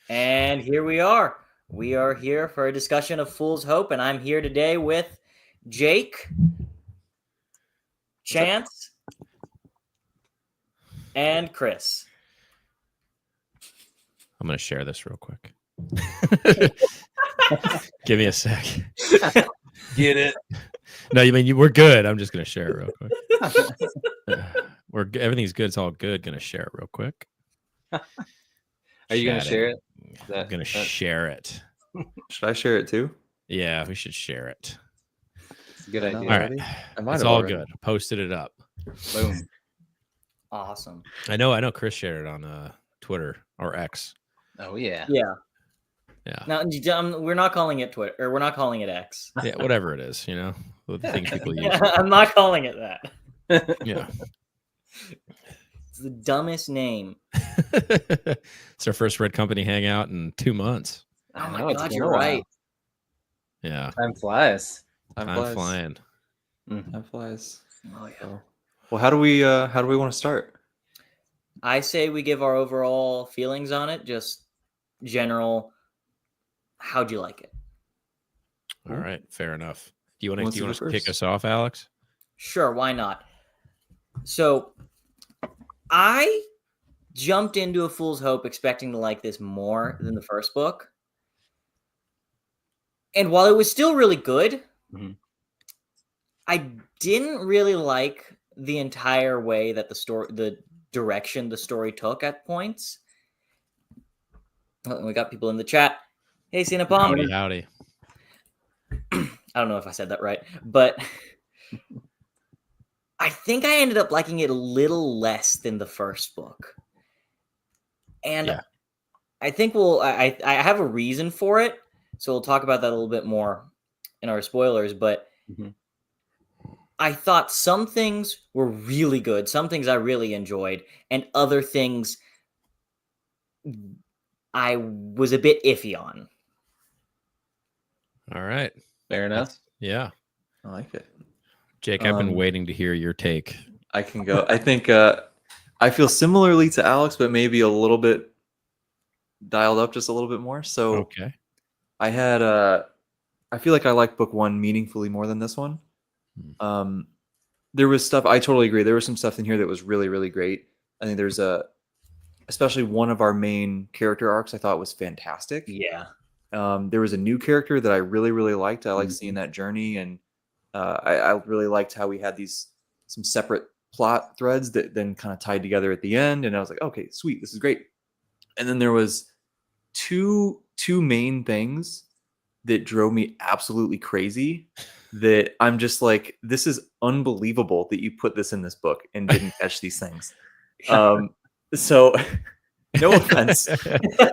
And here we are. We are here for a discussion of Fool's Hope, and I'm here today with Jake, Chance, and Chris. I'm going to share this real quick. Give me a sec. Get it? No, you mean we're good. I'm just going to share it real quick. Everything's good. It's all good. Going to share it real quick. Are you going to share it? I'm going to share it. Should I share it too? Yeah, we should share it. It's a good idea. All right. It's all good. Posted it up. Boom. Awesome. I know Chris shared it on Twitter or X. Oh, yeah. Yeah. Yeah. Now, we're not calling it Twitter, or we're not calling it X. Yeah, whatever it is, the thing people use. I'm not calling it that. Yeah. It's the dumbest name. It's our first Red Company hangout in 2 months. Oh my God, you're right. Yeah. Time flies. I'm flying. Time flies. Oh yeah. Well, how do we want to start? I say we give our overall feelings on it, just general. How'd you like it? All right, fair enough. Do you want to kick us off, Alex? Sure, why not? So, I jumped into A Fool's Hope expecting to like this more than the first book. And while it was still really good, I didn't really like the entire way that the direction the story took at points. Oh, we got people in the chat. Hey, Cinepom. Howdy. I don't know if I said that right, but I think I ended up liking it a little less than the first book. And I think I have a reason for it, so we'll talk about that a little bit more in our spoilers, but I thought some things were really good, some things I really enjoyed, and other things I was a bit iffy on. All right. Fair enough. Yeah. I like it. Jake, I've been waiting to hear your take. I can go. I think I feel similarly to Alex, but maybe a little bit dialed up just a little bit more. So okay. I had I feel like I like book one meaningfully more than this one. There was stuff, I totally agree. There was some stuff in here that was really, really great. I think there's especially one of our main character arcs I thought was fantastic. Yeah. There was a new character that I really, really liked. I liked seeing that journey, and I really liked how we had some separate plot threads that then kind of tied together at the end. And I was like, okay, sweet, this is great. And then there was two main things that drove me absolutely crazy. That I'm just like, this is unbelievable that you put this in this book and didn't catch these things. So, no offense.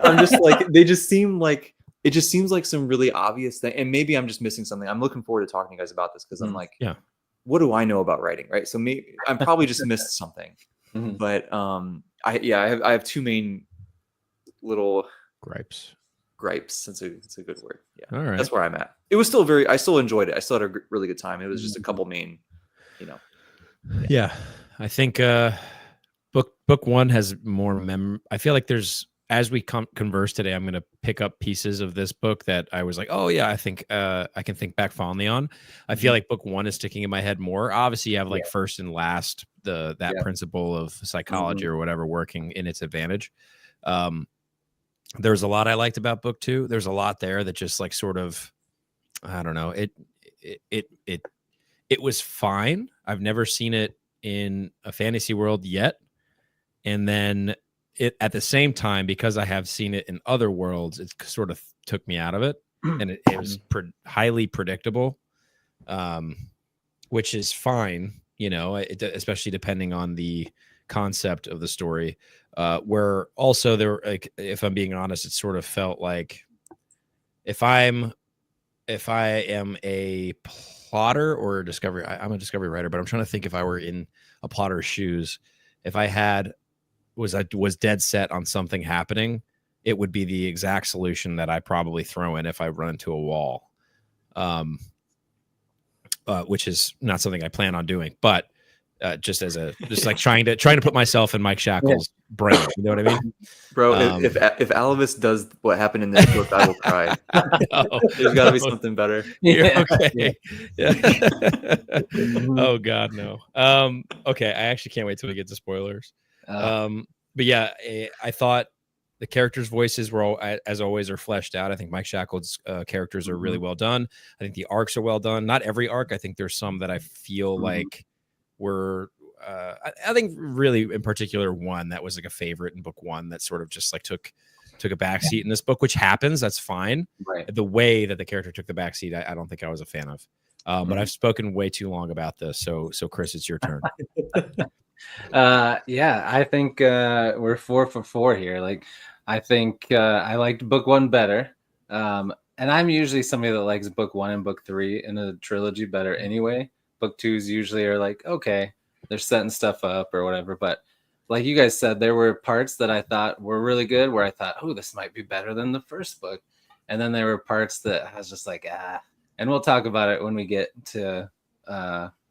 I'm just like, they just seem like. It just seems like some really obvious thing, and maybe I'm just missing something. I'm looking forward to talking to you guys about this because I'm like, what do I know about writing, right? So maybe I'm probably just missed something. But I have two main little gripes. That's a good word. Yeah, all right. That's where I'm at. It was still I still enjoyed it. I still had a really good time. It was just a couple main, Yeah, I think book one has more I feel like as we converse today, I'm going to pick up pieces of this book that I was like, oh yeah, I think I can think back fondly on. I feel like book one is sticking in my head more. Obviously, you have like first and last, that principle of psychology or whatever working in its advantage. There's a lot I liked about book two. There's a lot there that just like sort of, I don't know. It was fine. I've never seen it in a fantasy world yet. And then it at the same time, because I have seen it in other worlds, it sort of took me out of it, and it was highly predictable, which is fine, especially depending on the concept of the story. Where also there, like, if I'm being honest, it sort of felt like if I am a plotter or a discovery, I'm a discovery writer, but I'm trying to think if I were in a plotter's shoes, if I was dead set on something happening, it would be the exact solution that I probably throw in if I run into a wall, which is not something I plan on doing. But just like trying to put myself in Mike Shackles' brain. You know what I mean? Bro, if Alavis does what happened in this book, I will cry. There's got to be something better. Yeah, okay. Yeah. Oh God, no. Okay, I actually can't wait till we get to spoilers. But yeah, I thought the characters' voices were all, as always, are fleshed out. I think Mike Shackle's characters are really well done. I think the arcs are well done. Not every arc. I think there's some that I feel like were. I think really in particular one that was like a favorite in book one that sort of just like took a backseat in this book, which happens. That's fine. Right. The way that the character took the backseat, I don't think I was a fan of. But I've spoken way too long about this. So Chris, it's your turn. Yeah, I think we're 4 for 4 here. Like, I think I liked book one better. And I'm usually somebody that likes book one and book three in a trilogy better anyway. Book twos usually are like, okay, they're setting stuff up or whatever. But like you guys said, there were parts that I thought were really good where I thought, oh, this might be better than the first book. And then there were parts that I was just like, and we'll talk about it when we get to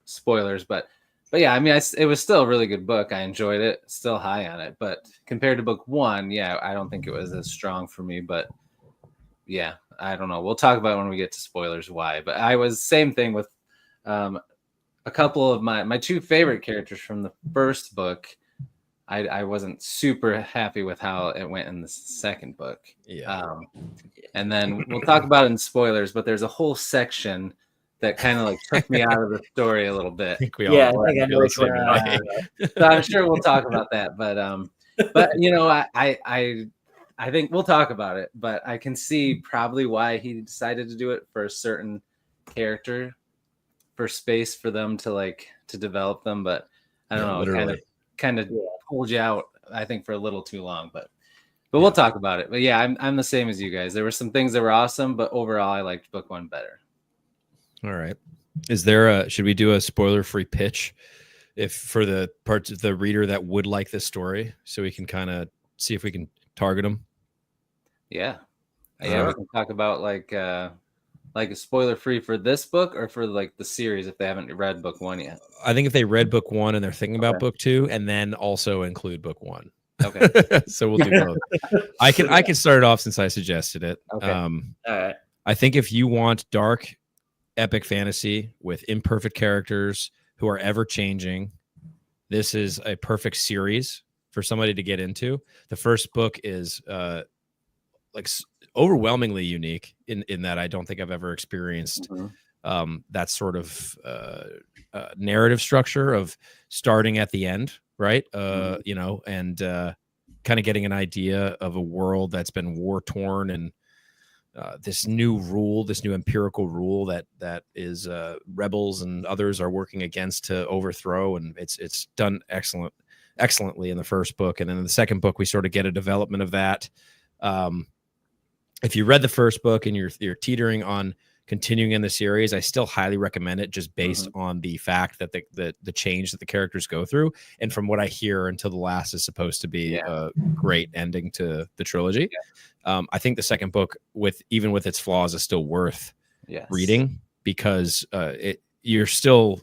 spoilers. But yeah, I mean, it was still a really good book. I enjoyed it, still high on it. But compared to book one, yeah, I don't think it was as strong for me. But yeah, I don't know. We'll talk about it when we get to spoilers why. But I was same thing with a couple of my two favorite characters from the first book. I wasn't super happy with how it went in the second book. Yeah. And then we'll talk about it in spoilers, but there's a whole section that kind of like took me out of the story a little bit. I think we all I think I know which one. So I'm sure we'll talk about that. But you know, I think we'll talk about it, but I can see probably why he decided to do it for a certain character, for space for them to develop them. But I don't know, literally. kind of pulled you out, I think, for a little too long. But we'll talk about it. But yeah, I'm the same as you guys. There were some things that were awesome, but overall, I liked book one better. All right. Is there should we do a spoiler-free pitch if for the parts of the reader that would like this story, so we can kind of see if we can target them? Yeah. We can talk about like a spoiler free for this book or for like the series if they haven't read book one yet. I think if they read book one and they're thinking about book two, and then also include book one. Okay. So we'll do both. I can start it off since I suggested it. Okay. All right. I think if you want dark epic fantasy with imperfect characters who are ever changing, this is a perfect series for somebody to get into. The first book is overwhelmingly unique in that I don't think I've ever experienced that sort of narrative structure of starting at the end, right? You know, and kind of getting an idea of a world that's been war torn and this new empirical rule that is rebels and others are working against to overthrow, and it's done excellently in the first book, and then in the second book we sort of get a development of that. If you read the first book and you're teetering on continuing in the series, I still highly recommend it, just based on the fact that the change that the characters go through, and from what I hear, Until the Last is supposed to be a great ending to the trilogy. I think the second book, even with its flaws, is still worth reading, because you're still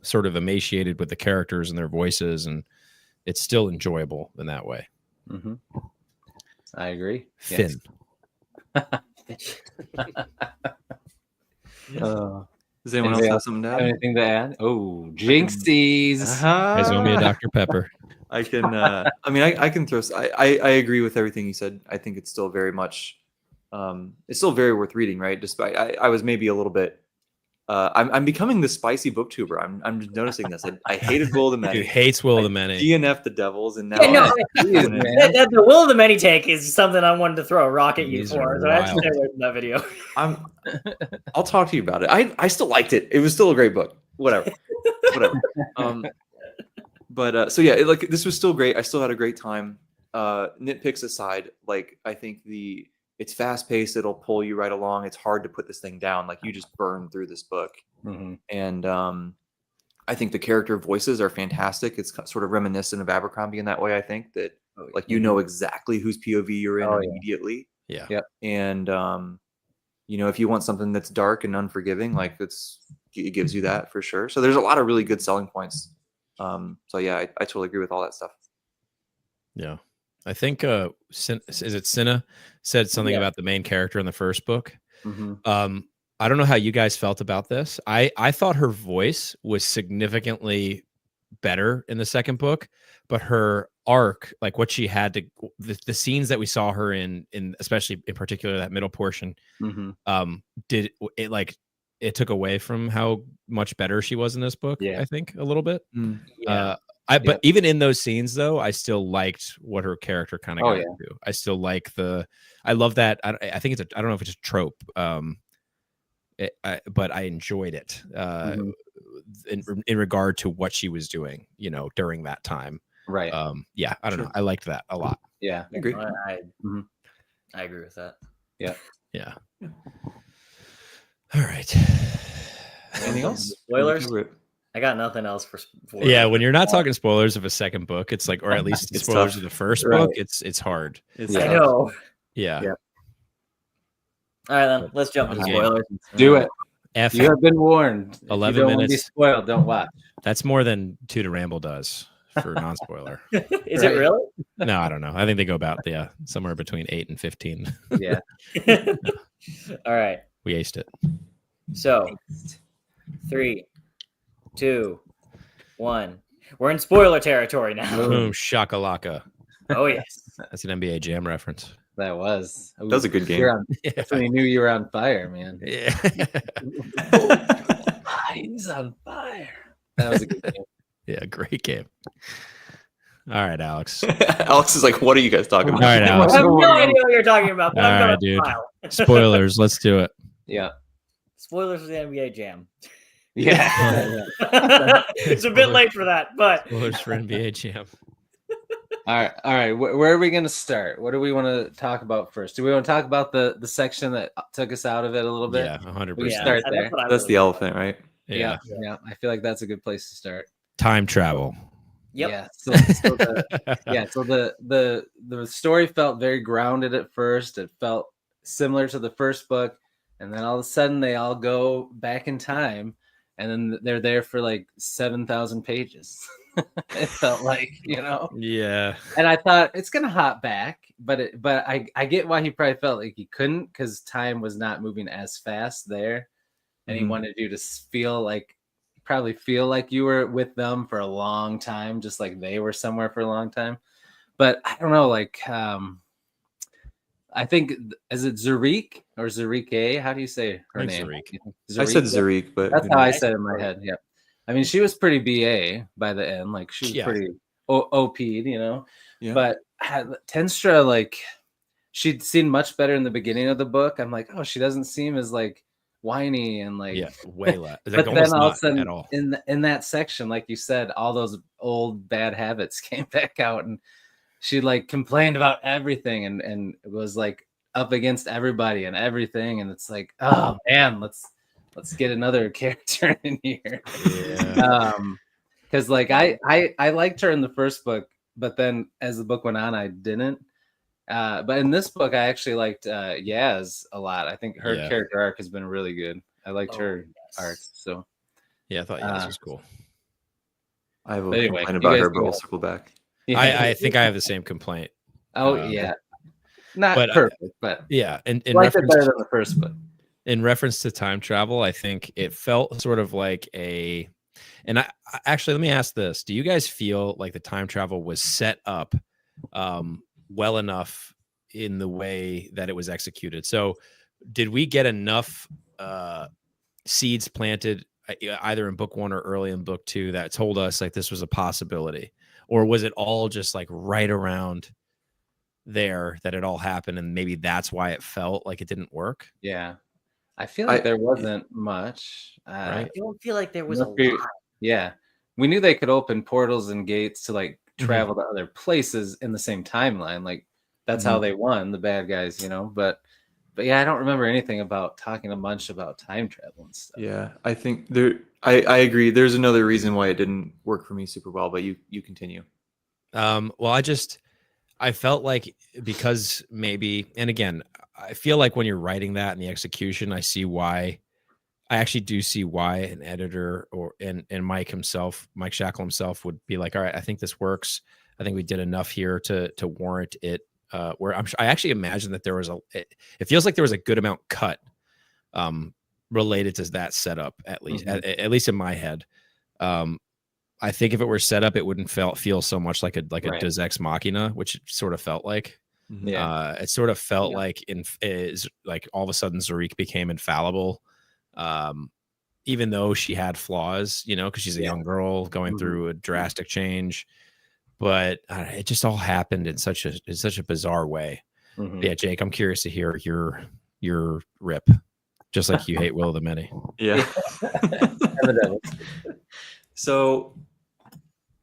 sort of emaciated with the characters and their voices, and it's still enjoyable in that way. I agree. Finn. Does anyone else have something to add? Anything to add? Oh, jinxies. Guys, owe me a Dr. Pepper. I can. I mean, I can throw. I agree with everything you said. I think it's still very much. It's still very worth reading, right? Despite I was maybe a little bit. I'm becoming the spicy booktuber. I'm just noticing this. I hated Will of the Many. Dude hates Will of the Many. DNF the Devils, and now The Will of the Many take is something I wanted to throw a rock at you These for. are So I have to wild. stay away from that video. I'll talk to you about it. I still liked it. It was still a great book. Whatever. But so yeah, this was still great. I still had a great time. Nitpicks aside, I think it's fast paced. It'll pull you right along. It's hard to put this thing down. You just burn through this book. And I think the character voices are fantastic. It's sort of reminiscent of Abercrombie in that way. I think that you know exactly whose POV you're in immediately. Yeah. Yep. And if you want something that's dark and unforgiving, it gives you that for sure. So there's a lot of really good selling points. So yeah, I totally agree with all that stuff. Yeah. I think is it Cinna said something Yeah. about the main character in the first book. Mhm. I don't know how you guys felt about this. I thought her voice was significantly better in the second book, but her arc, like what she had to the scenes that we saw her in especially in particular that middle portion, Mhm. did it like it took away from how much better she was in this book, Yeah. I think a little bit. Mm. Yeah. But Yep. even in those scenes though, I still liked what her character kind of Oh, got yeah. into. I still like I love that. I think I don't know if it's a trope. But I enjoyed it Mhm. in regard to what she was doing, during that time. Right. Yeah, I don't Sure. know. I liked that a lot. Yeah. I agree. Mhm. I agree with that. Yeah. Yeah. All right. Anything else? Spoilers? Or I got nothing else for. Yeah, when you're not talking spoilers of a second book, it's like, or at least It's spoilers tough. of the first Right. book, it's hard. It's Yeah. I tough. know. Yeah. Yeah. All right, then let's jump into Okay. spoilers. Do it. F You have been warned. If 11 you don't want to be minutes. spoiled, don't watch. That's more than Two to Ramble does for non-spoiler. Is Right. it really? No, I don't know. I think they go about somewhere between 8 and 15. Yeah. All right. We aced it. So, 3, 2, 1. We're in spoiler territory now. Boom shakalaka. Oh yes. That's an NBA Jam reference. That was. That was a good game. That's when you knew you were on fire, man. Yeah. He's on fire. That was a good game. Yeah, great game. All right, Alex. Alex is like, "What are you guys talking All about?" right, I Alex. have no idea what you're talking about, but All I'm right, gonna dude. smile. Spoilers. Let's do it. Yeah. Spoilers for the NBA Jam. Yeah. It's a bit late for that, but Spoilers for NBA Jam. All right. All right. Where are we going to start? What do we want to talk about first? Do we want to talk about the section that took us out of it a little bit? Yeah, 100%. We start there. what I That's really the like. elephant, right? Yeah. Yeah. I feel like that's a good place to start. Time travel. Yep. Yeah. So the story felt very grounded at first. It felt similar to the first book, and then all of a sudden they all go back in time, and then they're there for like 7,000 pages. It felt like, Yeah. and I thought it's gonna hop back, but I get why he probably felt like he couldn't, because time was not moving as fast there, and he Mhm. wanted you to feel like you were with them for a long time, just like they were somewhere for a long time. But I don't know, like I think, is it Zurich or Zurike? How do you say her I think name? I said Zurich? Zurich, but That's who how I knows? said it in my head. Yeah. I mean, she was pretty BA by the end. Like, she was Yeah. pretty OP'd, Yeah. But Tenstra, like, she'd seen much better in the beginning of the book. I'm like, oh, she doesn't seem as like whiny and like, Yeah, way less. Like, but then almost all of a not sudden at all. in that section, like you said, all those old bad habits came back out, and she like complained about everything and it was like up against everybody and everything. And it's like, oh man, let's get another character in here. Yeah. Because like I liked her in the first book, but then as the book went on, I didn't. But in this book, I actually liked Yaz a lot. I think her Yeah. character arc has been really good. I liked her yes. arc. So Yeah, I thought Yaz was cool. I have a But anyway, complaint you about guys her, go but we'll ahead. circle back. yeah. I think I have the same complaint. Oh uh, yeah, not but, perfect, but Yeah, and in I liked it reference better than the first book. in reference to time travel, I think it felt sort of like and actually, let me ask this. Do you guys feel like the time travel was set up well enough in the way that it was executed? So did we get enough seeds planted either in book 1 or early in book 2 that told us like this was a possibility? Or was it all just like right around there that it all happened, and maybe that's why it felt like it didn't work? Yeah, I feel like I- there wasn't much. Right. I don't feel like there was a Must be- lot. Yeah, we knew they could open portals and gates to like Mhm. travel to other places in the same timeline. Like that's how they won, the bad guys, But yeah, I don't remember anything about talking a bunch about time travel and stuff. Yeah, I think I agree. There's another reason why it didn't work for me super well, but you continue. Well, I felt like because maybe, and again, I feel like when you're writing that in the execution, I actually do see why an editor and Mike Shackle himself would be like, all right, I think this works. I think we did enough here to warrant it. Where I actually imagine that there was it feels like there was a good amount cut related to that setup, at least at least in my head. I think if it were set up, it wouldn't feel so much like a Deus Ex Machina, which it sort of felt like. It sort of felt like like all of a sudden Zariq became infallible, even though she had flaws, because she's a young girl going through a drastic change. But it just all happened in such a bizarre way. Yeah, Jake, I'm curious to hear your rip, just like you hate Will of the Many. Yeah. So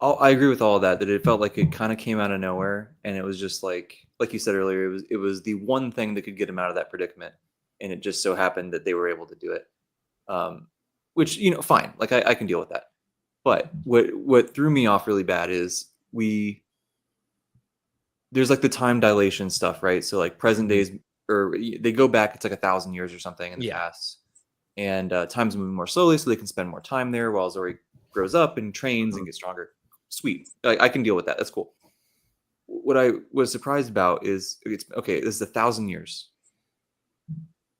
I agree with all of that it felt like it kind of came out of nowhere, and it was just like you said earlier, it was the one thing that could get him out of that predicament, and it just so happened that they were able to do it. Which, fine, like I can deal with that. But what threw me off really bad is there's like the time dilation stuff, right? So like present days, or they go back, it's like 1,000 years or something in the past, and time's moving more slowly, so they can spend more time there while Zori grows up and trains and gets stronger. Sweet, I can deal with that. That's cool. What I was surprised about is this is 1,000 years.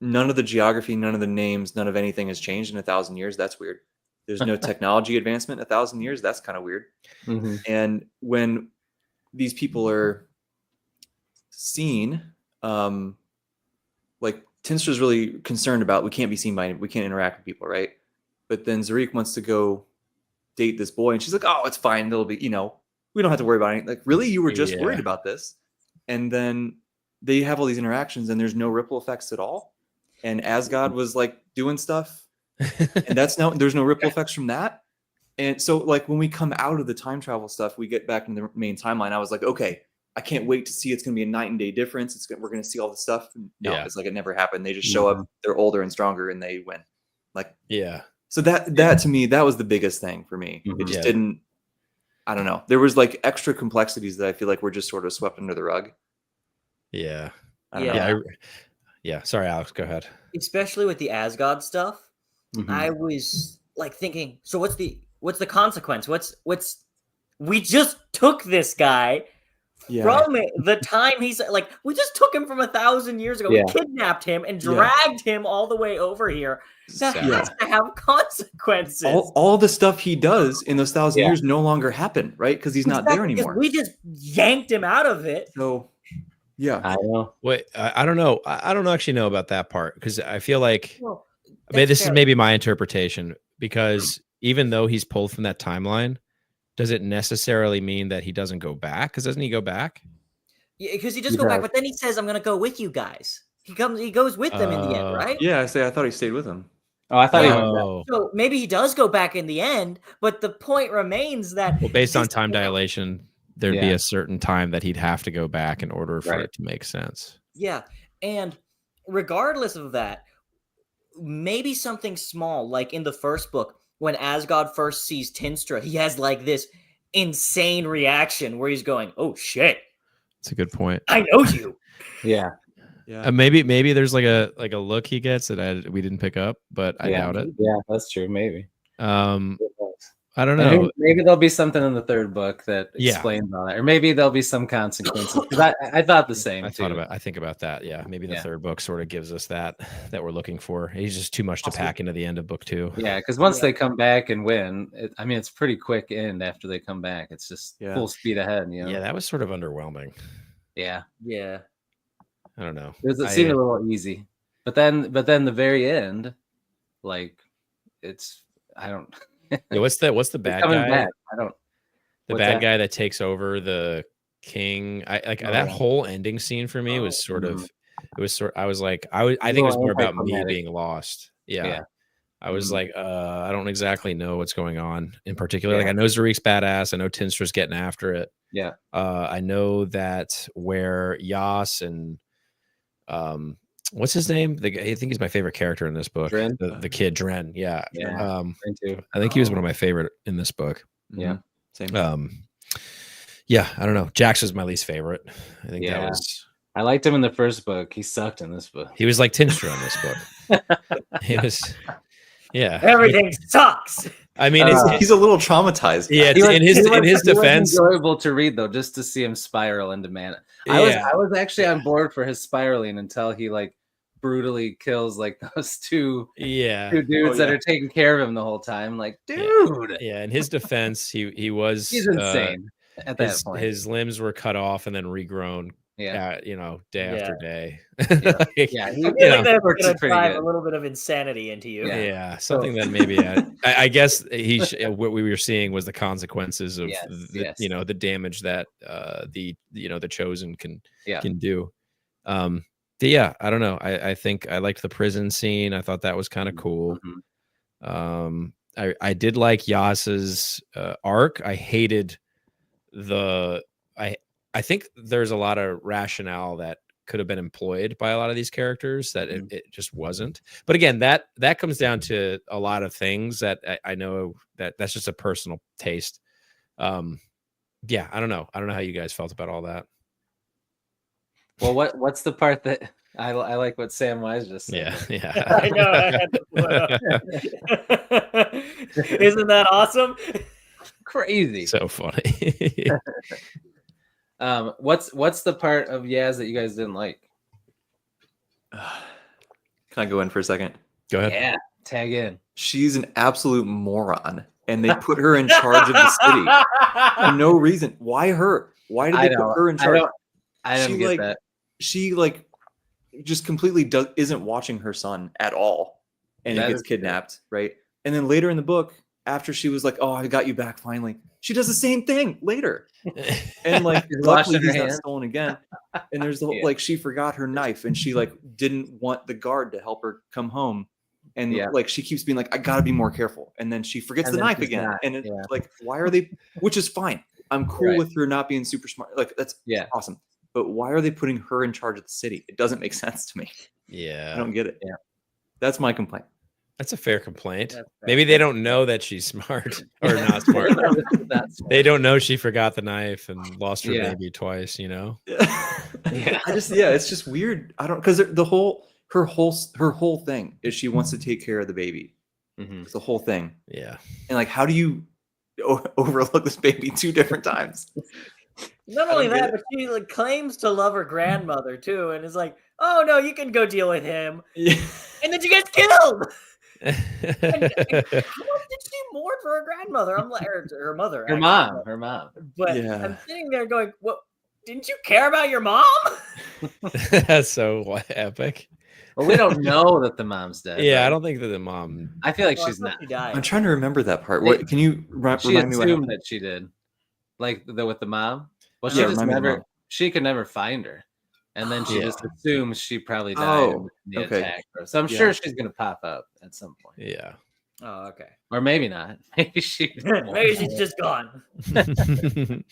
None of the geography, none of the names, none of anything has changed in 1,000 years. That's weird. There's no technology advancement in 1,000 years. That's kind of weird. And when these people are seen, like Tinstra's really concerned about, we can't interact with people, right? But then Zariq wants to go date this boy, and she's like, oh, it's fine. It'll be, we don't have to worry about anything. Like, really? You were just worried about this? And then they have all these interactions, and there's no ripple effects at all. And Asgard was like doing stuff, and there's no ripple effects from that. And so like when we come out of the time travel stuff, we get back into the main timeline. I was like, okay, I can't wait to see. It's going to be a night and day difference. We're going to see all the stuff. No, it's like it never happened. They just show up. They're older and stronger, and they win. Like, So that to me, that was the biggest thing for me. It just didn't. I don't know. There was like extra complexities that I feel like were just sort of swept under the rug. Yeah. Yeah. Sorry, Alex. Go ahead. Especially with the Asgard stuff, I was like thinking, so what's the consequence? We just took this guy from the time he's like, we just took him from 1,000 years ago. We kidnapped him and dragged him all the way over here. That has to have consequences. All the stuff he does in those 1,000 years no longer happened, right? Because he's not there anymore. We just yanked him out of it. So, yeah, I know. Wait, I don't know. I don't actually know about that part, because I feel like this is maybe my interpretation. Because even though he's pulled from that timeline, does it necessarily mean that he doesn't go back? Because doesn't he go back? Yeah, because he just go back, but then he says, "I'm going to go with you guys." He goes with them in the end, right? Yeah, I thought he stayed with them. Oh, I thought he went back. So maybe he does go back in the end, but the point remains that based on time dilation, there'd be a certain time that he'd have to go back in order for it to make sense. Yeah, and regardless of that, maybe something small, like in the first book, when Asgard first sees Tinstra, he has like this insane reaction where he's going, "Oh shit, that's a good point. I know you." Yeah. Maybe there's like a look he gets that we didn't pick up, but I doubt it. Yeah, that's true. Maybe. I don't know. Maybe there'll be something in the third book that explains all that, or maybe there'll be some consequences. I thought the same. I think about that. Yeah, maybe the third book sort of gives us that we're looking for. He's just too much to pack into the end of book 2. Yeah, because once they come back and win, it's pretty quick end after they come back. It's just full speed ahead. Yeah, that was sort of underwhelming. Yeah. I don't know. It seemed a little easy, but then the very end, like I don't. Yeah, what's the bad guy? Back. I don't. The bad guy that takes over the king. That whole ending scene for me was sort of. It was I was like, I think it was more about me being lost. Yeah. I was like, I don't exactly know what's going on in particular. Like, I know Zariq's badass. I know Tinstra's getting after it. Yeah. I know that where Yas and what's his name? I think he's my favorite character in this book. Dren? The kid Dren. Yeah. Too. I think he was one of my favorite in this book. Yeah. Same. Yeah. I don't know. Jax was my least favorite. I think that was. I liked him in the first book. He sucked in this book. He was like Tinstra in this book. He was. Yeah. Everything sucks. I mean, He's a little traumatized. yeah. He was- In his he was defense, enjoyable to read though, just to see him spiral into man. I was actually on board for his spiraling until he like brutally kills like those two dudes that are taking care of him the whole time. Like, dude, yeah. In his defense, he was he's insane at that point. His limbs were cut off and then regrown. Yeah, day after day. Yeah, I feel like that's works going to pretty drive good. a little bit of insanity into you. Yeah, something that maybe I guess what we were seeing was the consequences of the damage that the chosen can do. Yeah, I don't know. I think I liked the prison scene. I thought that was kind of cool. I did like Yas's arc. I hated I think there's a lot of rationale that could have been employed by a lot of these characters that it just wasn't. But again, that comes down to a lot of things that I know that's just a personal taste. Yeah, I don't know how you guys felt about all that. Well, what's the part that I like what Sam Wise just said? Yeah. I know. I had to pull it up. Isn't that awesome? Crazy. So funny. What's the part of Yaz that you guys didn't like? Can I go in for a second? Go ahead. Yeah, tag in. She's an absolute moron, and they put her in charge of the city for no reason. Why her? Why did they put her in charge? I don't get that. She just completely isn't watching her son at all, and he gets kidnapped, right? And then later in the book, after she was like, "Oh, I got you back finally," she does the same thing later, and like luckily he's not stolen again. And there's the whole she forgot her knife, and she didn't want the guard to help her come home, and she keeps being like, "I gotta be more careful," and then she forgets the knife again, and it's why are they? Which is fine. I'm cool with her not being super smart. That's awesome. But why are they putting her in charge of the city? It doesn't make sense to me. Yeah, I don't get it. Yeah, that's my complaint. That's a fair complaint. Maybe they don't know that she's smart or not smart. They don't know she forgot the knife and lost her baby twice. It's just weird. I don't because her whole thing is she wants to take care of the baby. It's the whole thing. Yeah, and how do you overlook this baby 2 different times? Not only that, but she claims to love her grandmother too, and is like, "Oh no, you can go deal with him." Yeah. And then she gets killed. How much did she mourn for her grandmother? I'm like, her mother, her mom. But I'm sitting there going, "What? Didn't you care about your mom?" That's so epic. Well, we don't know that the mom's dead. Yeah, right? I don't think that the mom. I feel like she's not. She died. I'm trying to remember that part. What can you remind me? What happened? That she did, with the mom. Well, she could never find her, and then she just assumes she probably died in the attack. So I'm sure she's gonna pop up at some point. Yeah. Oh, okay. Or maybe not. Maybe she's just gone. Then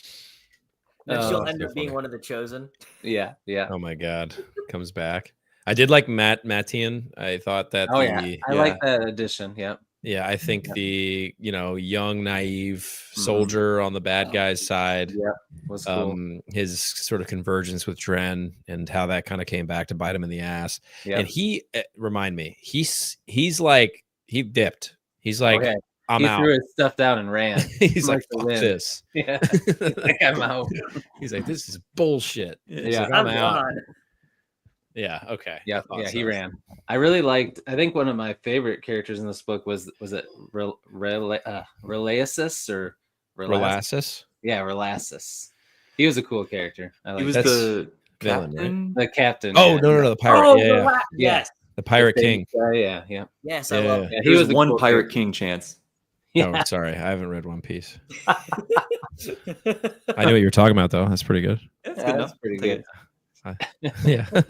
she'll end up being one of the chosen. Yeah. Oh my God, comes back. I did like Mattian. I thought that. I like that addition. Yep. Yeah, I think the young naive soldier on the bad guy's side. Yeah, was cool. His sort of convergence with Dren and how that kind of came back to bite him in the ass. Yep. And he remind me, he's like he dipped. He's like, I'm out. He threw his stuff down and ran. He's like, fuck this. Yeah, I'm out. He's like, this is bullshit. Yeah, like, I'm out. Yeah. Okay. Yeah. He ran. I really liked. I think one of my favorite characters in this book was it Relasis or Relassus? Yeah, Relassus. He was a cool character. He was the villain, right? The captain. Oh no, the pirate. Oh, yes, the pirate king. Yeah. Yes, I love that. He was one cool pirate king chance. Yeah. Oh, sorry, I haven't read One Piece. I know what you're talking about, though. That's pretty good. That's pretty good. Yeah. I'm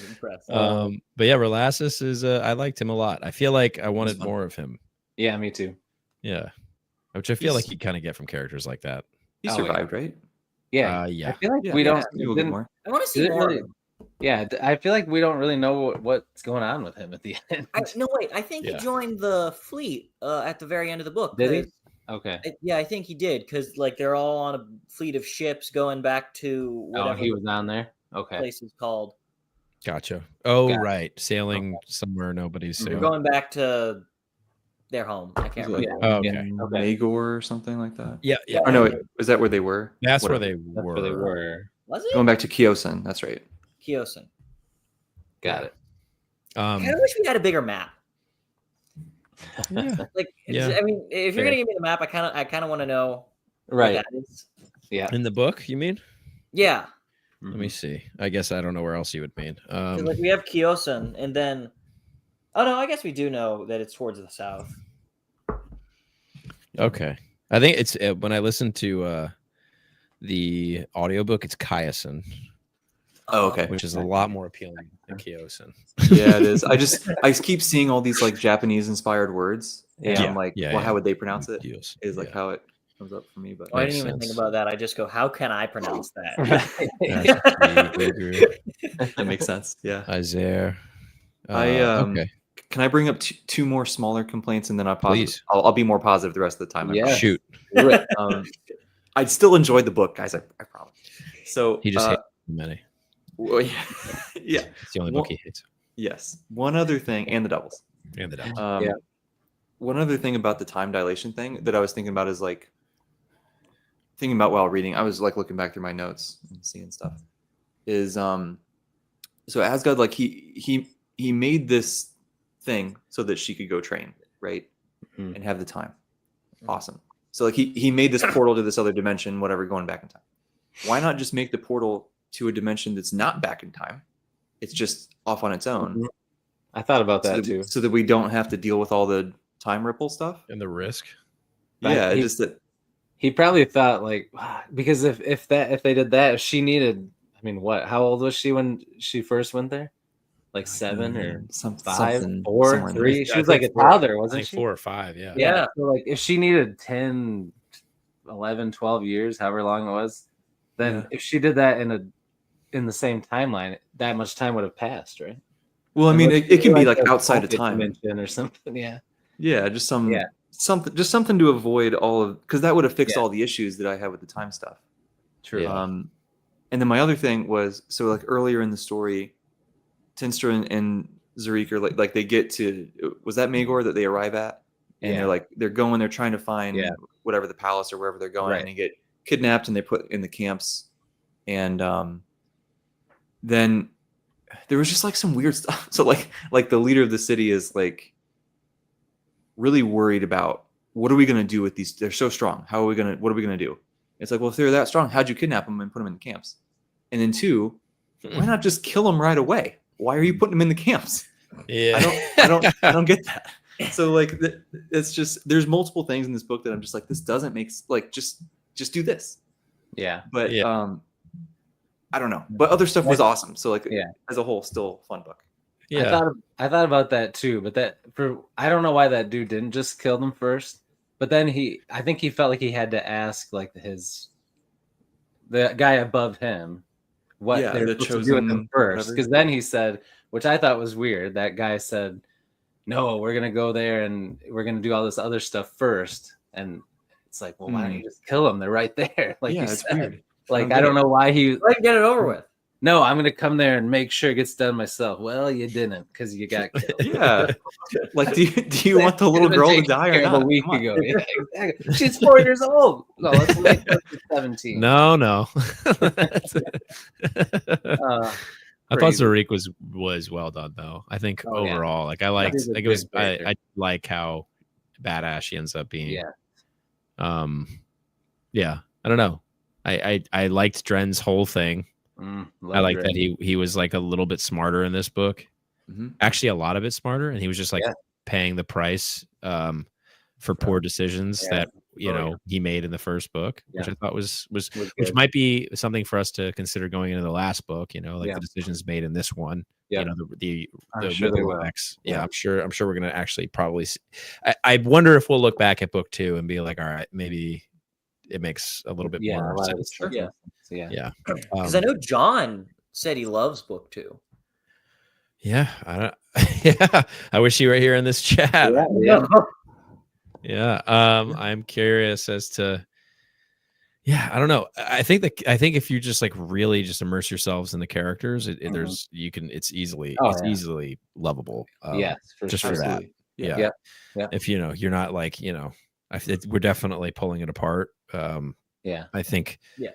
impressed. But yeah, Relassus is I liked him a lot. I feel like I wanted more of him. Yeah, me too. Yeah. Which I feel like you kind of get from characters like that. He survived, right? Yeah. Yeah. I feel like we don't get more. I want to see more. Yeah, I feel like we don't really know what's going on with him at the end. No, wait. I think he joined the fleet at the very end of the book. Did he? Okay. I think he did because they're all on a fleet of ships going back to whatever he was down there. Okay. Place is called. Gotcha. Oh, right. Sailing somewhere nobody's sailing. We're going back to their home. I can't Was it remember. Oh, okay. Okay. Magor or something like that. Yeah, yeah. Or no, is that where they were? That's where Whatever. they That's were. where they were. Was it? Going back to Kyosen. That's right. Kyosen. Got it. I kind of wish we had a bigger map. Yeah. Like, Yeah. I mean, if you're Fair. gonna give me the map, I kind of want to know Right. what that is. Yeah. In the book, you mean? Yeah, Let me see. I guess I don't know where else you would mean. 'cause, like we have Kyosen, and then oh no, I guess we do know that it's towards the south. Okay. I think it's when I listen to the audiobook, it's Kyosen, Oh, okay. which is a lot more appealing than Kyosen. Yeah, it is. I keep seeing all these like Japanese inspired words, and Yeah. I'm like, Yeah, well, yeah. how would they pronounce it? Kyosen, Is like yeah. how it comes up for me. But Oh, I Makes didn't even think sense. about that. I just go, how can I pronounce that? that makes sense. Yeah. Isaiah. Okay. Can I bring up two more smaller complaints, and then Please. I'll be more positive the rest of the time. I Yeah. promise. Shoot. I still enjoyed the book, guys. I promise. So He just hates many. well, yeah, yeah, It's the only Well- book he hates. yes. One other thing, and the doubles. And the devil. Yeah. One other thing about the time dilation thing that I was thinking about is like thinking about while reading. I was like looking back through my notes and seeing stuff. Is so Asgard, like he made this thing so that she could go train, right, Mhm. and have the time. Awesome. So like he made this portal to this other dimension, whatever, going back in time. Why not just make the portal to a dimension that's not back in time? It's just off on its own. Mhm. I thought about so that that, too. so that we don't have to deal with all the time ripple stuff. And the risk. But Yeah, he- just that. He probably thought like because if they did that, if she needed, I mean, what? How old was she when she first went there? Like 7 or 5, something, 4, somewhere in there. 3. Yeah, She I was like a think 4. toddler, I wasn't think she? 4 or 5. Yeah. Yeah. So like if she needed 10, 11, 12 years, however long it was, then Yeah. if she did that in the same timeline, that much time would have passed, right? Well, I mean, Unless it can be like like a outside of pocket time. dimension or something. Yeah. Yeah, just Yeah. something to avoid all of, because that would have fixed Yeah. all the issues that I had with the time stuff. True. Yeah. And then my other thing was, so like earlier in the story, Tinstra and Zarik are like they get to, was that Magor that they arrive at? And Yeah. they're trying to find Yeah. whatever the palace or wherever they're going, Right. and they get kidnapped and they put in the camps. And then there was just like some weird stuff. So like the leader of the city is like really worried about, what are we going to do with these? They're so strong. What are we going to do? It's like, well, if they're that strong, how'd you kidnap them and put them in the camps? And then 2, why not just kill them right away? Why are you putting them in the camps? Yeah. I don't get that. So like, it's just, there's multiple things in this book that I'm just like, this doesn't make like, just do this. Yeah. But Yeah. I don't know. But other stuff was awesome. So like, Yeah. as a whole, still fun book. Yeah. I thought about that too, but I don't know why that dude didn't just kill them first. But then I think he felt like he had to ask like the guy above him what Yeah, they're the supposed to do with chosen them first. whatever. Because then he said, which I thought was weird, that guy said, "No, we're gonna go there and we're gonna do all this other stuff first." And it's like, well, why don't you just kill them? They're right there. Like yeah, you it's said. weird. Like don't I get don't it. know why he. Like, get it over with. No, I'm gonna come there and make sure it gets done myself. Well, you didn't because you got killed. Yeah. Like, do you want the little Could've been girl to taken die or care of not? A week Come on. ago. Yeah, exactly. She's 4 years old. No, let's wait till she's 17. No. I thought Crazy. Zarik was well done though. I think Oh, yeah. overall, like I liked, He's a like it was, good character. I like how badass she ends up being. Yeah. Yeah. I don't know. I liked Dren's whole thing. I like that he was like a little bit smarter in this book. Mhm. Actually, a lot of it smarter, and he was just like Yeah. paying the price for poor decisions Yeah. that he made in the first book, which Yeah. I thought was which good. might be something for us to consider going into the last book. Like Yeah. the decisions made in this one. Yeah. The I'm sure they ripple will. effects. Yeah, I'm sure we're gonna actually probably. I wonder if we'll look back at book 2 and be like, all right, maybe it makes a little bit Yeah, a more lot of sense. stuff. Yeah. Yeah. Yeah, Because I know John said he loves book 2. Yeah, I don't. Yeah, I wish you were here in this chat. Yeah. Yeah, I'm curious as to. Yeah, I don't know. I think if you just like really just immerse yourselves in the characters, it's easily Oh, yeah. easily lovable. Yes, for just sure. for that. Absolutely. Yeah. Yeah. If you're not like, we're definitely pulling it apart. Yeah. I think, Yeah.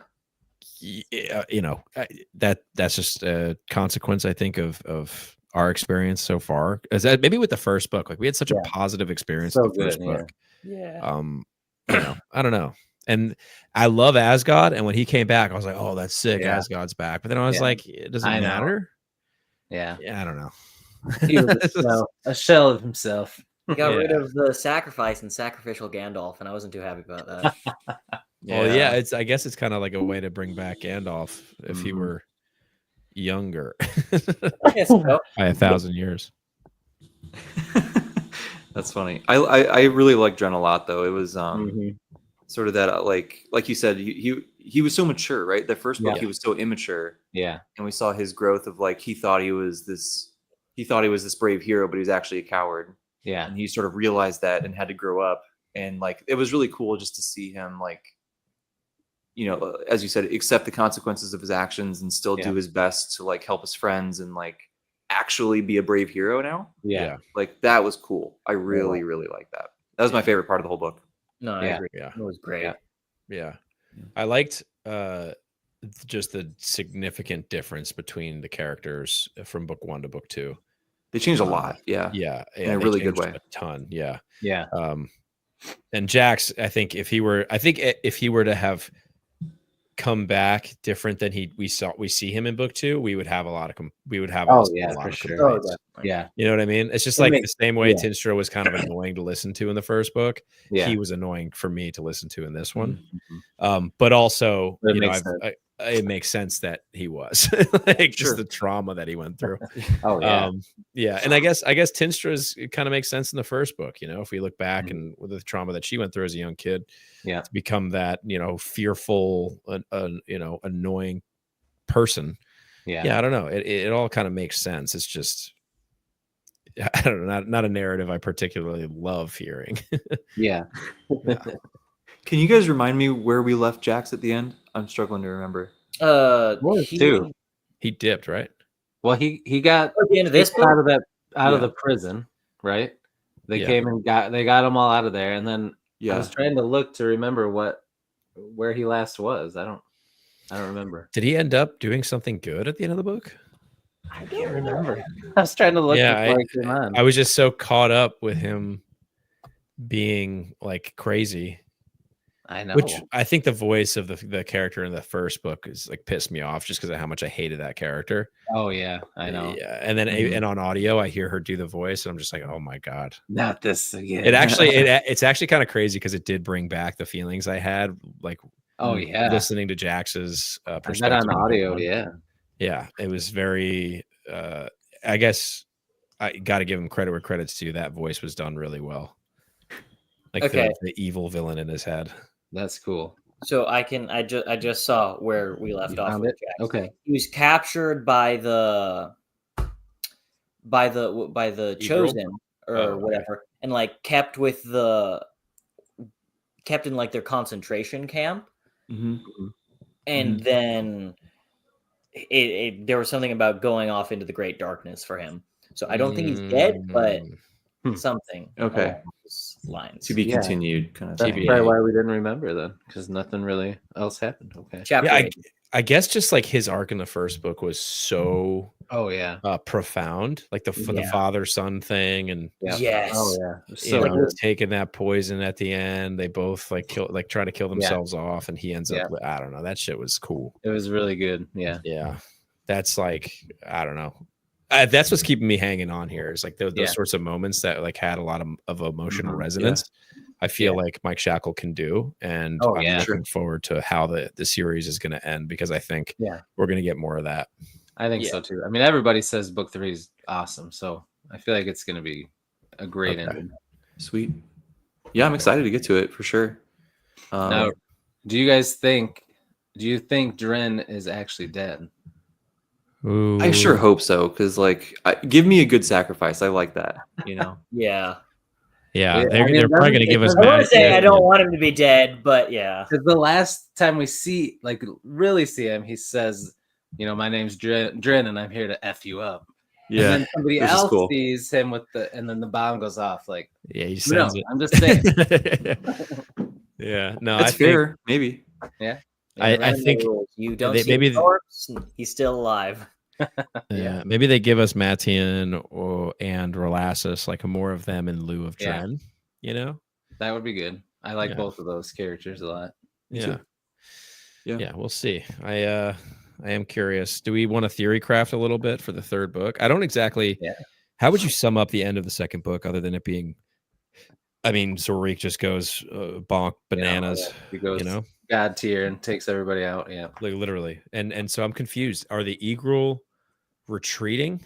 That's just a consequence, I think, of our experience so far. As that maybe with the first book, like we had such a positive experience So with the first good, book. Yeah. I don't know. And I love Asgard. And when he came back, I was like, oh, that's sick. Yeah. Asgard's back. But then I was Yeah. like, it doesn't I know. matter. Yeah. Yeah, I don't know. He was a shell of himself. He got rid Yeah. of the sacrifice and sacrificial Gandalf, and I wasn't too happy about that. Well, yeah, I guess it's kind of like a way to bring back Gandalf if he were younger Yes, so. by 1,000 years. That's funny. I really like Dren a lot, though. It was Mhm. sort of that like you said, he was so mature, right? The first book Yeah. he was so immature, Yeah. and we saw his growth of like he thought he was this brave hero, but he was actually a coward, Yeah. and he sort of realized that and had to grow up. And like it was really cool just to see him like, as you said, accept the consequences of his actions and still do his best to like help his friends and like actually be a brave hero now. Yeah. Like that was cool. I really liked that. That was my favorite part of the whole book. No, I Yeah. agree. Yeah. It was great. Yeah. Yeah. I liked just the significant difference between the characters from book 1 to book 2. They changed a lot. Yeah. Yeah. In a they really good changed way. A ton. Yeah. Yeah. And Jax, I think if he were to have come back different than we see him in book 2, we would have a lot of for sure. complaints. Yeah. You know what I mean? It's just It like makes- the same way yeah. Tinstra was kind of annoying to listen to in the first book. Yeah. He was annoying for me to listen to in this one. Mhm. But also, It makes sense. it makes sense that he was like just the trauma that he went through. Oh yeah. Yeah, and I guess Tinstra's, it kind of makes sense in the first book. If we look back Mhm. and with the trauma that she went through as a young kid, Yeah. to become that fearful, annoying person. Yeah. I don't know. It all kind of makes sense. It's just, I don't know, not a narrative I particularly love hearing. Yeah. Can you guys remind me where we left Jax at the end? I'm struggling to remember. Two. He dipped, right? Well, he got At the end of this kicked out book, of the prison, right? They Yeah. came and they got him all out of there, and then I Yeah. was trying to look to remember where he last was. I don't remember. Did he end up doing something good at the end of the book? I can't remember. I was trying to look Yeah, before I came on. I was just so caught up with him being like crazy. I know. Which I think the voice of the character in the first book is like pissed me off just because of how much I hated that character. Oh yeah, I know. Yeah, and then and on audio, I hear her do the voice, and I'm just like, oh my god. Not this again. It's actually kind of crazy because it did bring back the feelings I had, like Oh yeah. listening to Jax's I bet perspective on on audio, that one. Yeah, it was very. I guess I got to give him credit where credit's due. That voice was done really well. Like Okay. the evil villain in his head. That's cool. so I just saw where we left You off found with it? Jax. Okay. He was captured by the E-girl? chosen or Oh, okay. whatever, and like kept in like their concentration camp, Mm-hmm. and then there was something about going off into the great darkness for him. So I don't think he's dead, but Mm. something. Okay. along those lines. To be Yeah. continued, kind of That's thing. probably why we didn't remember then, because nothing really else happened. Okay. Chapter Yeah, 8. I guess just like his arc in the first book was so Oh yeah. profound, like the Yeah. father son thing, and Yeah. Yes. Oh yeah. It was you so know, good. taking that poison at the end. They both like try to kill Yeah. themselves off, and he ends Yeah. up. I don't know. That shit was cool. It was really good. Yeah. Yeah, that's like I don't know. That's what's keeping me hanging on here. Is like those Yeah. sorts of moments that like had a lot of emotional Mhm. resonance. I feel Yeah. like Mike Shackle can do, and Oh, I'm yeah. looking forward to how the series is going to end because I think Yeah. we're going to get more of that. I think Yeah. so too. I mean, everybody says book 3 is awesome, so I feel like it's going to be a great Okay. ending. Sweet. Yeah, I'm excited to get to it for sure. Now, do you think Dren is actually dead? I sure hope so, because like, give me a good sacrifice. I like that. You know. Yeah. Yeah, Yeah, they're, I mean, they're probably it going to give us doesn't- I want to say Yeah. I don't want him to be dead, but yeah. Because the last time we really see him, he says, "My name's Dren, and I'm here to f you up." Yeah, And then somebody which is else cool. sees him with the, and then the bomb goes off. Like, Yeah, he no, sends it. I'm just saying. Yeah, no, That's I think fair. Maybe. Yeah. I Remember think the rules. You don't they- see maybe maybe the- corpse, he's still alive. Yeah. maybe they give us Matian and Relassus, like more of them in lieu of Yeah. Dren. You know? That would be good. I like Yeah. both of those characters a lot. Me Yeah. too. Yeah. Yeah, we'll see. I am curious. Do we want to theory craft a little bit for the third book? I don't exactly. Yeah. How would you sum up the end of the second book, other than it being? I mean, Zorik just goes bonk bananas. Yeah. He goes You know, God tier and takes everybody out. Yeah. like literally. And so I'm confused. Are the Egrul retreating?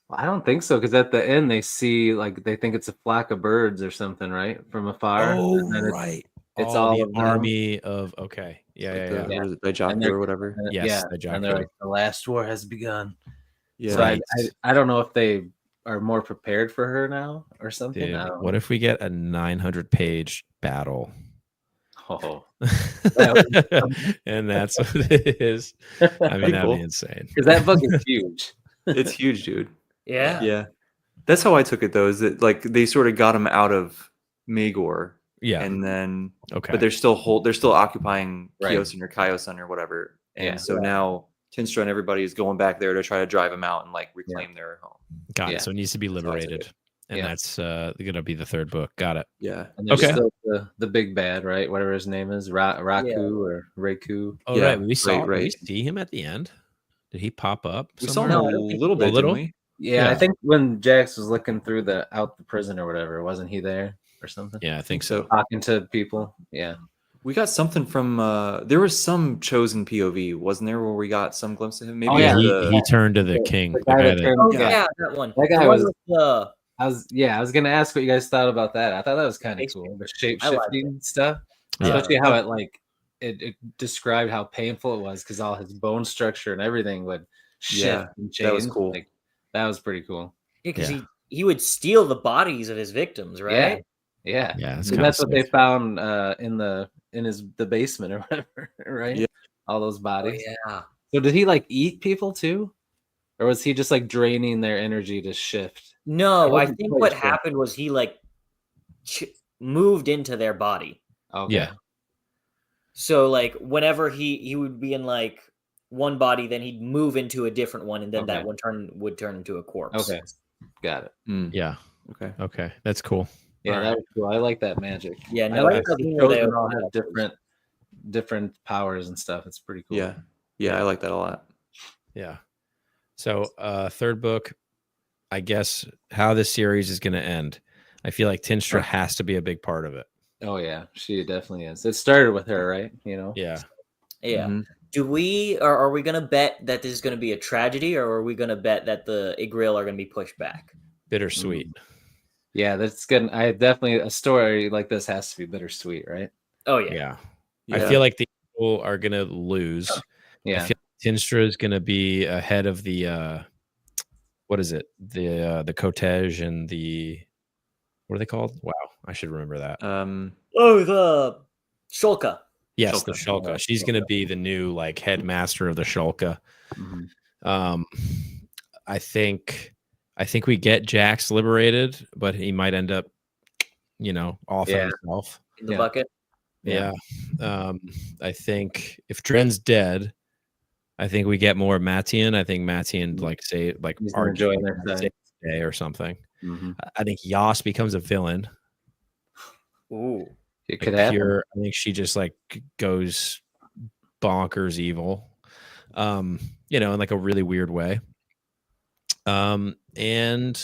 Well, I don't think so, because at the end they see, like, they think it's a flock of birds or something, right, from afar. and then right. it's Oh, all the of them. army of okay. Yeah, yeah, yeah. What is it, Bajaku And they're- or whatever? Yes, yeah, the and they're Jakku. like, the last war has begun. Yeah. So Right. I don't know if they are more prepared for her now or something. Dude, I don't what know. if we get a 900-page battle? Oh, And that's what it is. I mean, Pretty that'd cool. be insane. because that book is huge. It's huge, dude. Yeah. Yeah. That's how I took it though, is that like they sort of got him out of Magor Yeah. and then Okay. but they're still occupying Right. Kyosun or Kyosun or whatever. And Yeah. so now Tinstra and everybody is going back there to try to drive him out and like reclaim their home. Got yeah. it. So it needs to be how I took liberated. it. And Yeah. that's gonna be the third book. Got it. Yeah. And there's Okay. still the big bad, right? Whatever his name is, Raku or Reiku. Oh Yeah, right. We saw right, did we right. see him at the end? Did he pop up? We saw him somewhere? No, I a don't think little he bit, did. A little? didn't we? Yeah, Yeah. I think when Jax was looking through out the prison or whatever, wasn't he there or something? Yeah, I think so. so. Talking to people. Yeah. We got something from there was some chosen POV, wasn't there, where we got some glimpse of him? Maybe Oh, yeah, the- he turned to the king. The the guy guy that that- turned- Oh Yeah. yeah, that one. That guy The one was- with the I was gonna ask what you guys thought about that. I thought that was kind of cool. The shape I like shifting stuff. Yeah. Especially how it like it described how painful it was because all his bone structure and everything would shift Yeah, and change. that was cool. Like, that was pretty cool. because Yeah. he would steal the bodies of his victims, right? Yeah. Yeah, that's So kinda that's what they sick. found in the basement or whatever, right? Yeah. All those Oh, bodies. yeah. So did he like eat people too? Or was he just like draining their energy to shift? I No, I wasn't think quite what sure. happened was he like moved into their body. Okay. Yeah. So like whenever he would be in like one body, then he'd move into a different one, and then that Okay. one would turn into a corpse. Okay. Got it. Mm, Yeah. okay. Okay. That's cool. Yeah, All that was cool. I like that magic. Yeah, I no, like that's how the cool they children all opened have up those. different powers and stuff. It's pretty cool. Yeah. Yeah, I like that a lot. Yeah. So third book, I guess how this series is gonna end. I feel like Tinstra has to be a big part of it. Oh yeah, she definitely is. It started with her, right? You know. Yeah. Yeah. Mhm. Do we or are we gonna bet that this is gonna be a tragedy, or are we gonna bet that the Igril are gonna be pushed back? Bittersweet. Yeah, that's good. I definitely a story like this has to be bittersweet, right? Oh Yeah. yeah. I Yeah. feel like the people are gonna lose. Yeah. I feel Tinstra is gonna be ahead of the what is it? The Kotej and the what are they called? Wow, I should remember that. Oh, the Shulka. Yes, the Shulka. Shulka. Yeah, She's gonna be the new like headmaster of the Shulka. Mhm. I think we get Jax liberated, but he might end up, off Yeah. himself. In the Yeah. bucket. Yeah. I think if Dren's dead, I think we get more Matian. I think Matian He's gonna join their side. day or something. Mhm. I think Yas becomes a villain. Ooh. It Like could happen. I think she just like goes bonkers evil. In like a really weird way. And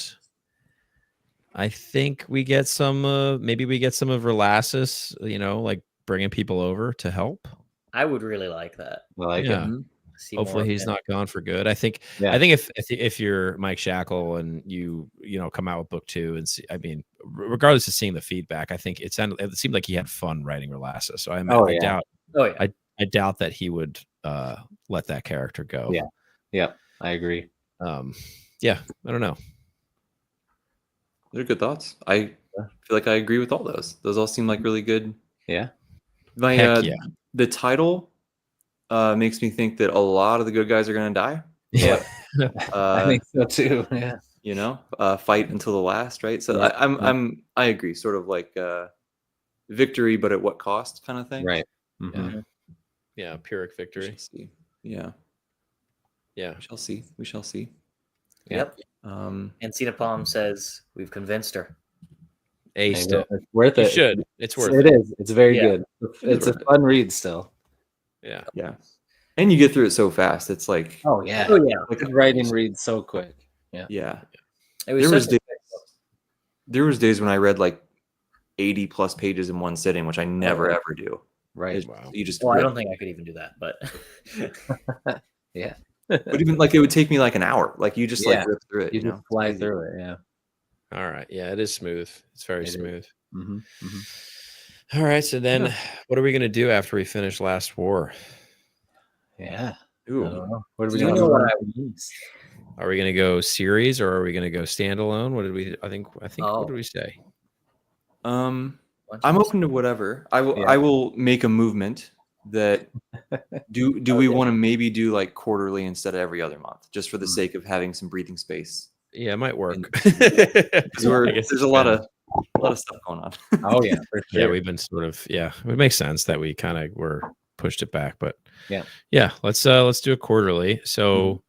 I think we get some maybe we get some of Relassus, like bringing people over to help. I would really like that. I like Yeah. it. Mhm. See more Hopefully of he's him. not gone for good. I think Yeah. if you're Mike Shackle and you come out with book 2 and see, I mean, regardless of seeing the feedback, I think it seemed like he had fun writing Relassus. So I yeah. Oh yeah. I doubt that he would let that character go. Yeah. Yep. I agree. Yeah, I don't know. They're good thoughts. I feel like I agree with all those. Those all seem like really good. Yeah. My Heck yeah. the title makes me think that a lot of the good guys are going to die. Yeah, I Uh, think so too. Yeah. you know, fight until the last, right? So Yeah, I agree, sort of like victory, but at what cost, kind of thing. Right. Yeah. Mhm. Yeah, Pyrrhic We victory. shall see. Yeah, Yeah. we shall see. We shall see. Yeah. Yep. Um, And Cena Palm says we've convinced her. Aced There you it. go. It's worth You it. should. It's worth It it. is. It's very Yeah. good. It's a worth it. fun read still. Yeah. yeah, and you get through it so fast. It's like, Oh yeah. Oh yeah, like Good writing reads so quick. Yeah. yeah. it was There was such days, a there was days when I read like 80 plus pages in one sitting, which I never ever do. Right. It's- Wow. You just well, I rip. don't think I could even do that, but Yeah. But even like it would take me like an hour. Like you just Yeah. like rip through it. You You know, just It's fly crazy. through it. Yeah. All right. Yeah, it is smooth. It's very It is. smooth. Mm-hmm. All right. So then Yeah. what are we going to do after we finish Last War? Yeah. I Ooh. don't know. What are Do we you gonna know do what on these? Are we going to go series or are we going to go standalone? What did we, I think, Oh. what did we say? I'm Why don't you open to whatever. I will. Yeah. I will make a movement that. Do we want to maybe do like quarterly instead of every other month, just for the sake of having some breathing space? Yeah, it might work. Because I guess there's it a lot depends. of stuff going on. Oh yeah, for sure. Yeah, we've been sort of, yeah, it makes sense that we kind of were pushed it back, but Yeah. let's do a quarterly. So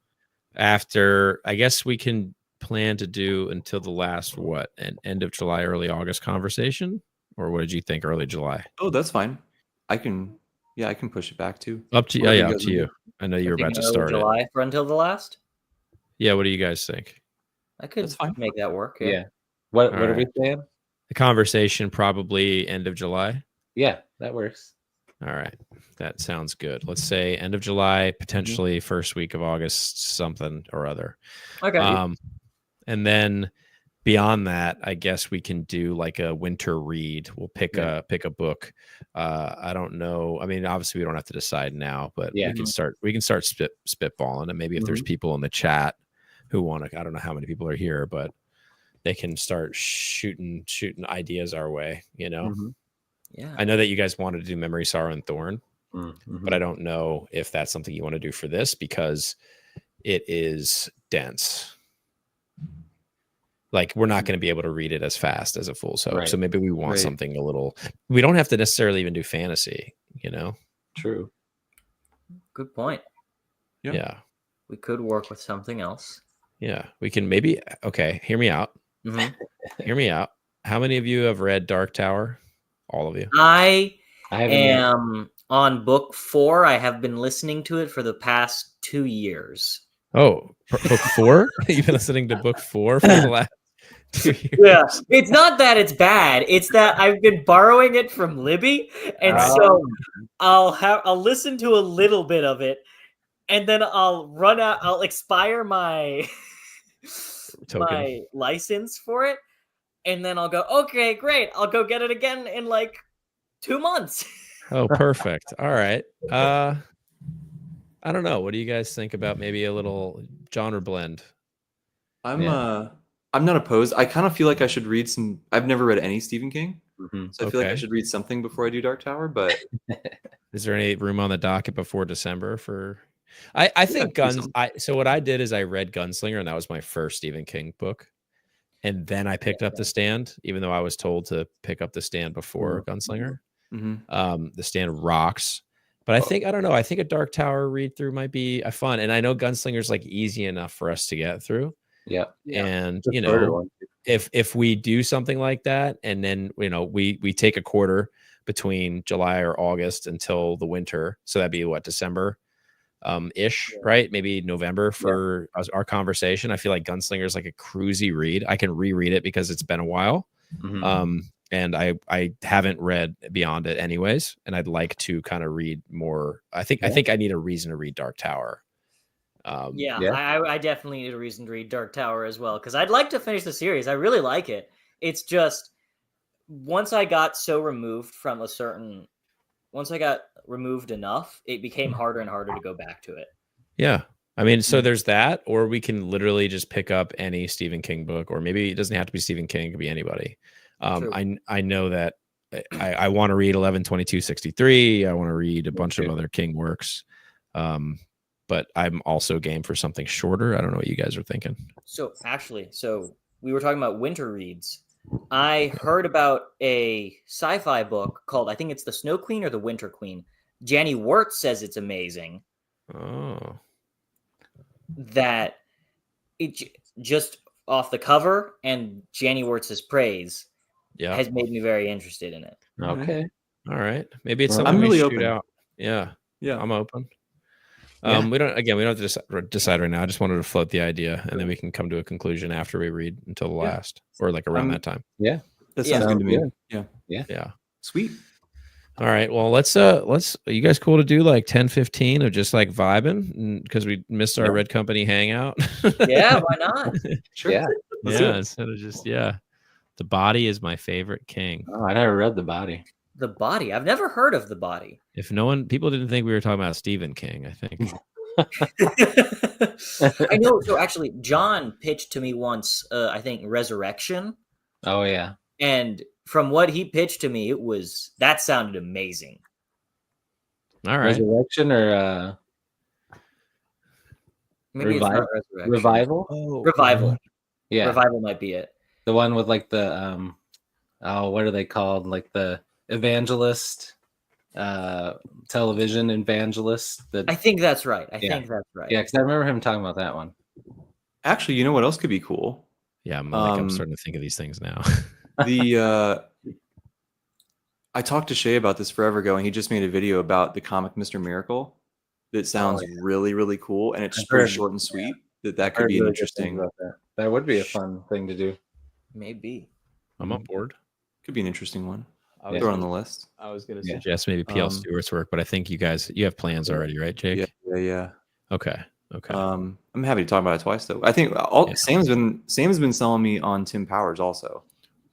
after, I guess we can plan to do until the last end of July, early August conversation, or what did you think? Early July? Oh, that's fine. I can push it back too. Up to Whatever you up guys to you. wanna I know you were think about to early start it. July for until the last. Yeah, what do you guys think? I could That's fine. make that work. Yeah. What All are we right. saying? The conversation probably end of July. Yeah, that works. All right. That sounds good. Let's say end of July, potentially first week of August, something or other. Okay. And then beyond that, I guess we can do like a winter read. We'll pick a book. I don't know. I mean, obviously we don't have to decide now, but Yeah. we can start spitballing, and maybe if there's people in the chat who want to, I don't know how many people are here, but they can start shooting ideas our way, you know. Yeah. I know that you guys wanted to do Memory, Sorrow, and Thorn, Mm-hmm. but I don't know if that's something you want to do for this because it is dense. Like we're not going to be able to read it as fast as a full soap. Right. So maybe we want Right. something a little, we don't have to necessarily even do fantasy, you know? True. Good point. Yeah. Yeah. We could work with something else. Yeah. We can maybe, okay, hear me out. Mhm. Hear me out. How many of you have read Dark Tower? All of you. I I haven't yet. am on book 4. I have been listening to it for the past 2 years. Oh, book 4? You've been listening to book 4 for the last 2 years? Yeah, it's not that it's bad. It's that I've been borrowing it from Libby, and so I'll listen to a little bit of it, and then I'll run out. I'll expire my my license for it, and then I'll go. Okay, great. I'll go get it again in like 2 months. Oh, perfect. All right. I don't know. What do you guys think about maybe a little genre blend? I'm not opposed. I kind of feel like I should read some. I've never read any Stephen King, so I feel like I Okay. should read something before I do Dark Tower. But Is there any room on the docket before December for? I think do Guns. something. So what I did is I read Gunslinger, and that was my first Stephen King book, and then I picked up The Stand, even though I was told to pick up The Stand before Gunslinger. Mhm. The Stand rocks, but I don't know. I think a Dark Tower read through might be a fun, and I know Gunslinger's like easy enough for us to get through. Yeah. And It's a you shorter know, one. if we do something like that, and then we take a quarter between July or August until the winter, so that'd be what, December ish, right? Maybe November for our conversation. I feel like Gunslinger is like a cruisy read. I can reread it because it's been a while. And I haven't read beyond it anyways, and I'd like to kind of read more. I think I need a reason to read Dark Tower. I definitely need a reason to read Dark Tower as well, because I'd like to finish the series. I really like it. It's just once I got removed enough, it became harder and harder to go back to it. Yeah. I mean, so there's that, or we can literally just pick up any Stephen King book, or maybe it doesn't have to be Stephen King, it could be anybody. I know that I want to read 11/22/63. I want to read a bunch of other King works. but I'm also game for something shorter. I don't know what you guys are thinking. So actually, we were talking about winter reads. I heard about a sci-fi book called, I think it's The Snow Queen or The Winter Queen. Janny Wirtz says it's amazing. Oh, That it just off the cover and Janny Wirtz's praise yeah. has made me very interested in it. Okay. All right. Maybe it's Well, something I'm we really shoot open. out. Yeah. Yeah. I'm open. Yeah. We don't have to decide right now. I just wanted to float the idea, and then we can come to a conclusion after we read until the Yeah. last, or like around that time. Yeah. That Yeah. sounds good to me. Good. Yeah. Yeah. Sweet. All right. Well, let's. Are you guys cool to do like 10, 15 of just like vibing because we missed our Yeah. Red Company hangout? Yeah, why not? Sure. Yeah. Let's do Yeah. it. Instead of just The Body is my favorite king. Oh, I never read The Body. The Body. I've never heard of The Body. If people didn't think we were talking about Stephen King, I think. I know. So actually, John pitched to me once, I think, Resurrection. Oh yeah. And from what he pitched to me, that sounded amazing. All right. Resurrection or Maybe it's not Resurrection. Revival? Oh, Revival. Yeah. Revival might be it. The one with like the what are they called? Like the evangelist, television evangelist. I think that's right. I Yeah. think that's right. Yeah, because I remember him talking about that one. Actually, you know what else could be cool? Yeah, I'm Um, starting to think of these things now. The I talked to Shay about this forever ago, and he just made a video about the comic Mr. Miracle. That sounds really, really cool, and it's I've pretty heard- short and sweet. That I've could heard be really good things interesting. about that. That would be a fun thing to do. Maybe. I'm on board. Could be an interesting one. Yeah. Throw it on the list. I was going to Yeah. suggest maybe PL Um, Stewart's work, but I think you have plans already, right, Jake? Yeah. Okay. Okay. I'm happy to talk about it twice though. I think Yeah. Sam's been selling me on Tim Powers also.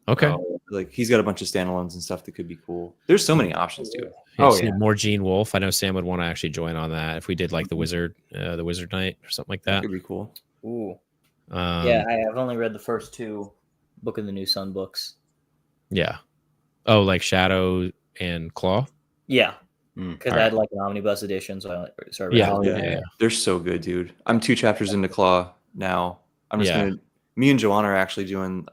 okay. Like he's got a bunch of standalones and stuff that could be cool. There's so many options to it. Yeah, Oh, see yeah. more Gene Wolfe. I know Sam would want to actually join on that if we did like the Wizard Night or something like That that. could be cool. Ooh. Um, Yeah, I've only read the first two Book of the New Sun books. Yeah. Oh, like Shadow and Claw. Yeah. Mm. Because All I had like an omnibus edition, so I started Yeah. reading it. Yeah. They're so good, dude. I'm 2 chapters into Claw now. I'm just Yeah. gonna. Me and Joanna are actually doing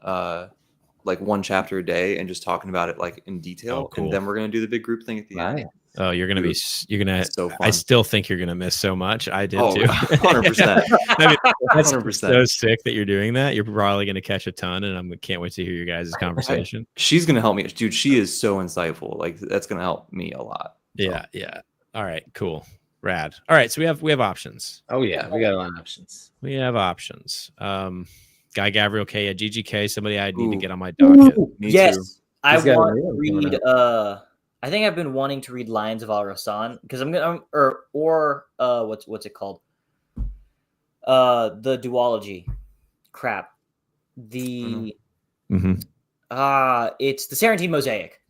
like 1 chapter a day and just talking about it like in detail, Oh, cool. and then we're gonna do the big group thing at the Nice. end. Oh, you're gonna It's so fun. I still think you're gonna miss so much. I did Oh, too. 100%. I mean, that's 100%. so sick that you're doing that. You're probably gonna catch a ton, and I can't wait to hear your guys' conversation. She's gonna help me, dude. She is so insightful. Like that's gonna help me a lot. Yeah. All right. Cool. Rad. All right. So we have options. Oh yeah, we got a lot of options. We have options. Guy Gabriel K at GGK. Somebody I need to Ooh. get on my docket. Me Yes. too. I He's got a want new to one coming read I think I've been wanting to read Lions of Al Rasan because I'm gonna what's it called? The duology. Crap. The Mm-hmm. it's the Sarantine Mosaic.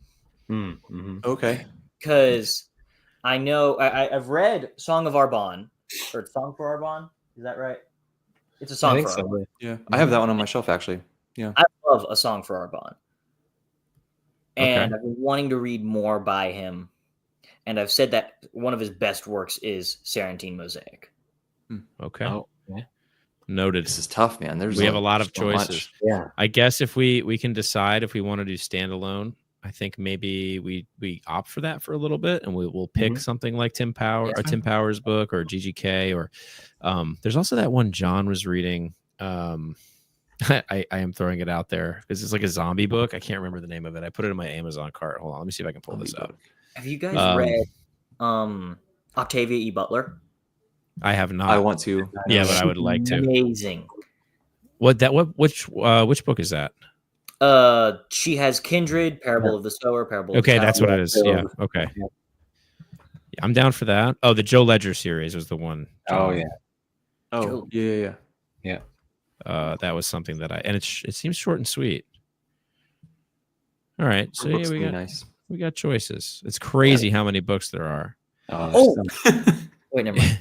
Mm-hmm. Okay. Because I know I've read Song of Arbonne or Song for Arbonne. Is that right? It's a I song think for so. Arbonne. Yeah, I have that one on my shelf actually. I love A Song for Arbonne. And I've been wanting to read more by him. And I've said that one of his best works is Sarantine Mosaic. Okay. Oh, yeah. Noted. This is tough, man. We have a lot of so much. choices. Yeah. I guess if we can decide if we want to do standalone, I think maybe we opt for that for a little bit, and we'll pick something like Tim Powers book or GGK or there's also that one John was reading. I am throwing it out there because it's like a zombie book. I can't remember the name of it. I put it in my Amazon cart. Hold on, let me see if I can pull this up. Have you guys read Octavia E. Butler? I have not. I want to. Yeah, but I would like to. Amazing. Which book is that? She has Kindred, Parable of the Sower, Parable. Okay, of the that's Tower. what it is. Yeah. Okay. Yeah. Yeah, I'm down for that. Oh, the Joe Ledger series was the one. Oh yeah. Oh yeah. That was something that it seems short and sweet. All right, so Looks yeah, really nice. we got choices. It's crazy how many books there are. Oh, wait, never mind.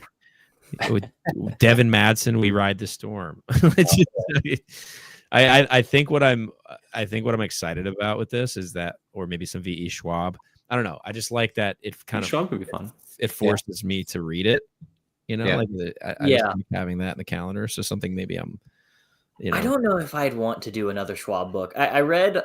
With Devin Madsen, We Ride the Storm. It's just- I think what I'm excited about with this is that, or maybe some V.E. Schwab. I don't know. I just like that it kind of Schwab could be fun. it forces me to read it. You know, Yeah. like I just like having that in the calendar. So something maybe I'm, I don't know if I'd want to do another Schwab book. I read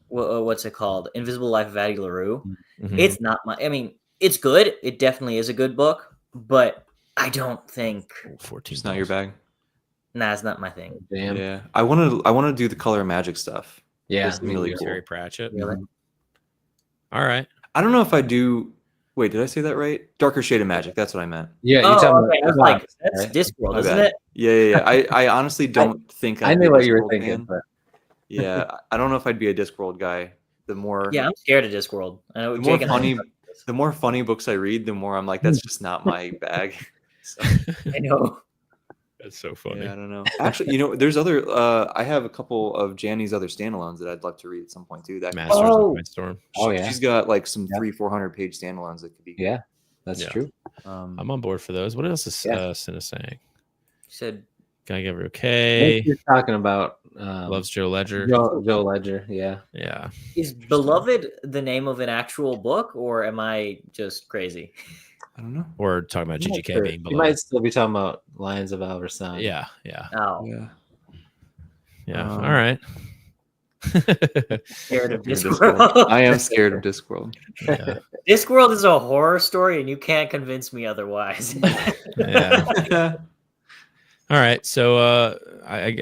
what's it called? Invisible Life of Addie LaRue. Mhm. It's not my. I mean, it's good. It definitely is a good book, but I don't think. 14. It's not your bag. Nah, it's not my thing. Damn. Yeah, I want to do the Color Magic stuff. Yeah, It's really cool. Terry Pratchett. Really? All right. I don't know if I do. Wait, did I say that right? Darker Shade of Magic. That's what I meant. Yeah, Oh, talking okay. I was about like, that's right? Discworld, My isn't bad. it? Yeah. I honestly don't think I I'd be knew a what you were Discworld thinking, fan. but Yeah, I don't know if I'd be a Discworld guy. The more Yeah, I'm scared of Discworld. I know the more Jake and I. funny the more funny books I read, the more I'm like, that's just not my bag. So, I know. That's so funny. yeah, I don't know. Actually, there's other. I have a couple of Janny's other standalones that I'd love to read at some point too. That Masters Oh. of Mindstorm. Oh, yeah. she's got like some Yeah. 300-400 page standalones that could be. yeah, that's Yeah. true. I'm on board for those. What else is Yeah. Cinna saying? She said, Can I give her What okay? you're talking about Loves Joe Ledger. Joe Ledger, yeah. Yeah. is Beloved the name of an actual book, or am I just crazy? I don't know. Or talking about I'm not GGK sure. being You below. might still be talking about Lions of Alverson. Yeah. Oh, Yeah. All right. scared of Discworld. Discworld. I am scared of Discworld. Yeah. Discworld is a horror story, and you can't convince me otherwise. Yeah. All right. So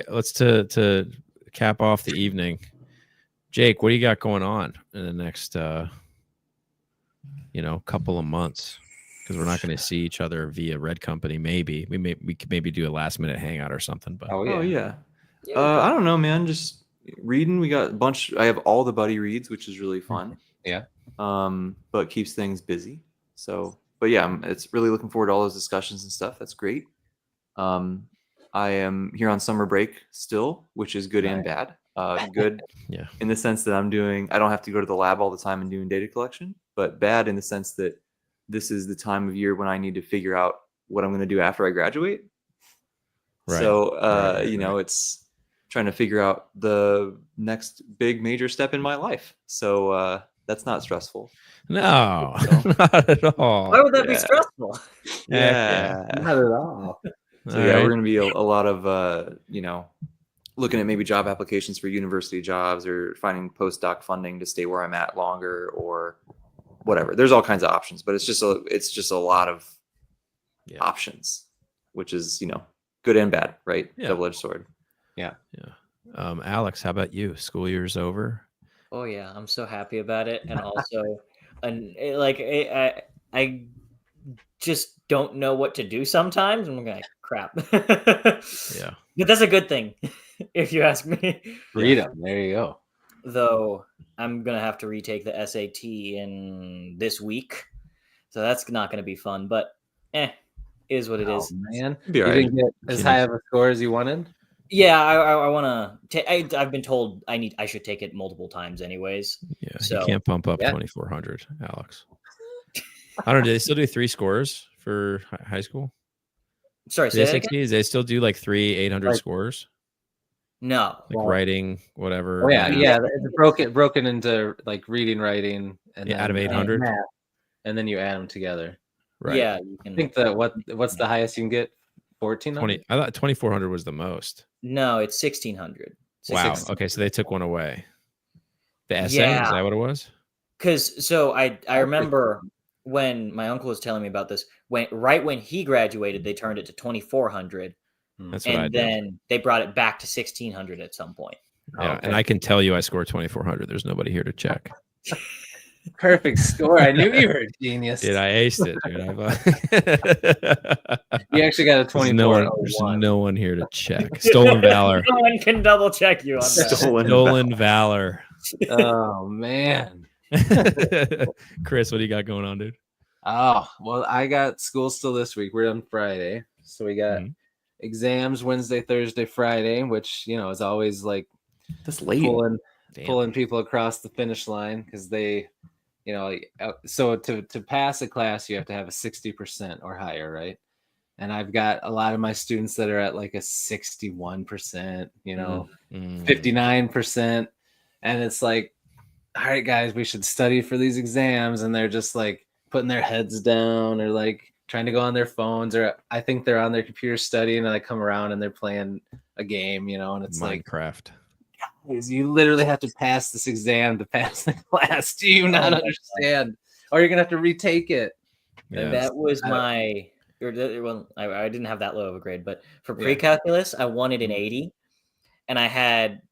let's to cap off the evening. Jake, what do you got going on in the next couple of months? Because we're not going to see each other via Red Company. Maybe we could maybe do a last minute hangout or something. But Oh, Oh yeah. yeah. I don't know, man. Just reading. We got a bunch. I have all the buddy reads, which is really fun. Yeah. But keeps things busy. So, but yeah, it's really looking forward to all those discussions and stuff. That's great. I am here on summer break still, which is good and bad. Good Yeah. in the sense that I don't have to go to the lab all the time and doing data collection, but bad in the sense that this is the time of year when I need to figure out what I'm going to do after I graduate. Right. So, Right. it's trying to figure out the next big major step in my life. So, that's not stressful. No, So- not at all. Why would that be Yeah. stressful? Yeah. Not at all. So All yeah, right. we're going to be a lot of, looking at maybe job applications for university jobs or finding postdoc funding to stay where I'm at longer or whatever. There's all kinds of options, but it's just a lot of Yeah. options, which is, good and bad, right? Yeah. Double-edged sword. Alex, how about you? School year's over. Oh yeah, I'm so happy about it, and also, I just don't know what to do sometimes. I'm like, crap. Yeah. But that's a good thing, if you ask me. Freedom. There you go. Though I'm gonna have to retake the SAT in this week, so that's not gonna be fun. But is what it Oh, is. man. Be You all right. didn't get as high of a score as you wanted? Yeah, I want to. I've been told I should take it multiple times, anyways. Yeah. So, you can't bump up yeah. 2,400, Alex. I don't know. Do they still do 3 scores for high school? Sorry, The say that again? SATs, they still do like 3 800 Like- scores, No. like Well- writing, whatever. Oh, yeah. math. Yeah. It's broken into like reading, writing, and Yeah, then, out of 800? math, and then you add them together. Right. Yeah, you I can. think what's the highest you can get? 1,400? 20. I thought 2,400 was the most. No, it's 1,600. Wow. Okay, so they took one away. The essay, is Yeah. that what it was? Because so I remember when my uncle was telling me about this. When he graduated, they turned it to 2,400, That's what I and did. then they brought it back to 1,600 at some point. Yeah, okay. and I can tell you I scored 2,400. There's nobody here to check. Perfect score. I knew you were a genius. Dude, I aced it, dude. You actually got a There's 24. no one here to check. Stolen valor. No one can double check you on that. Stolen valor. Oh man. Chris, what do you got going on, dude? Oh well, I got school still this week. We're on Friday, so we got Mhm. exams Wednesday, Thursday, Friday, which is always like That's late. pulling people across the finish line because they, so to pass a class you have to have a 60% or higher, right? And I've got a lot of my students that are at like a 61%, Mm. 59%, and it's like, all right guys, we should study for these exams, and they're just like putting their heads down or like trying to go on their phones, or I think they're on their computer studying, and I come around and they're playing a game, and it's like, Minecraft. guys, you literally have to pass this exam to pass the class. Do you not understand? Or you're gonna have to retake it. Yeah. That was my. Well, I didn't have that low of a grade, but for pre-calculus, I wanted an 80, and I had,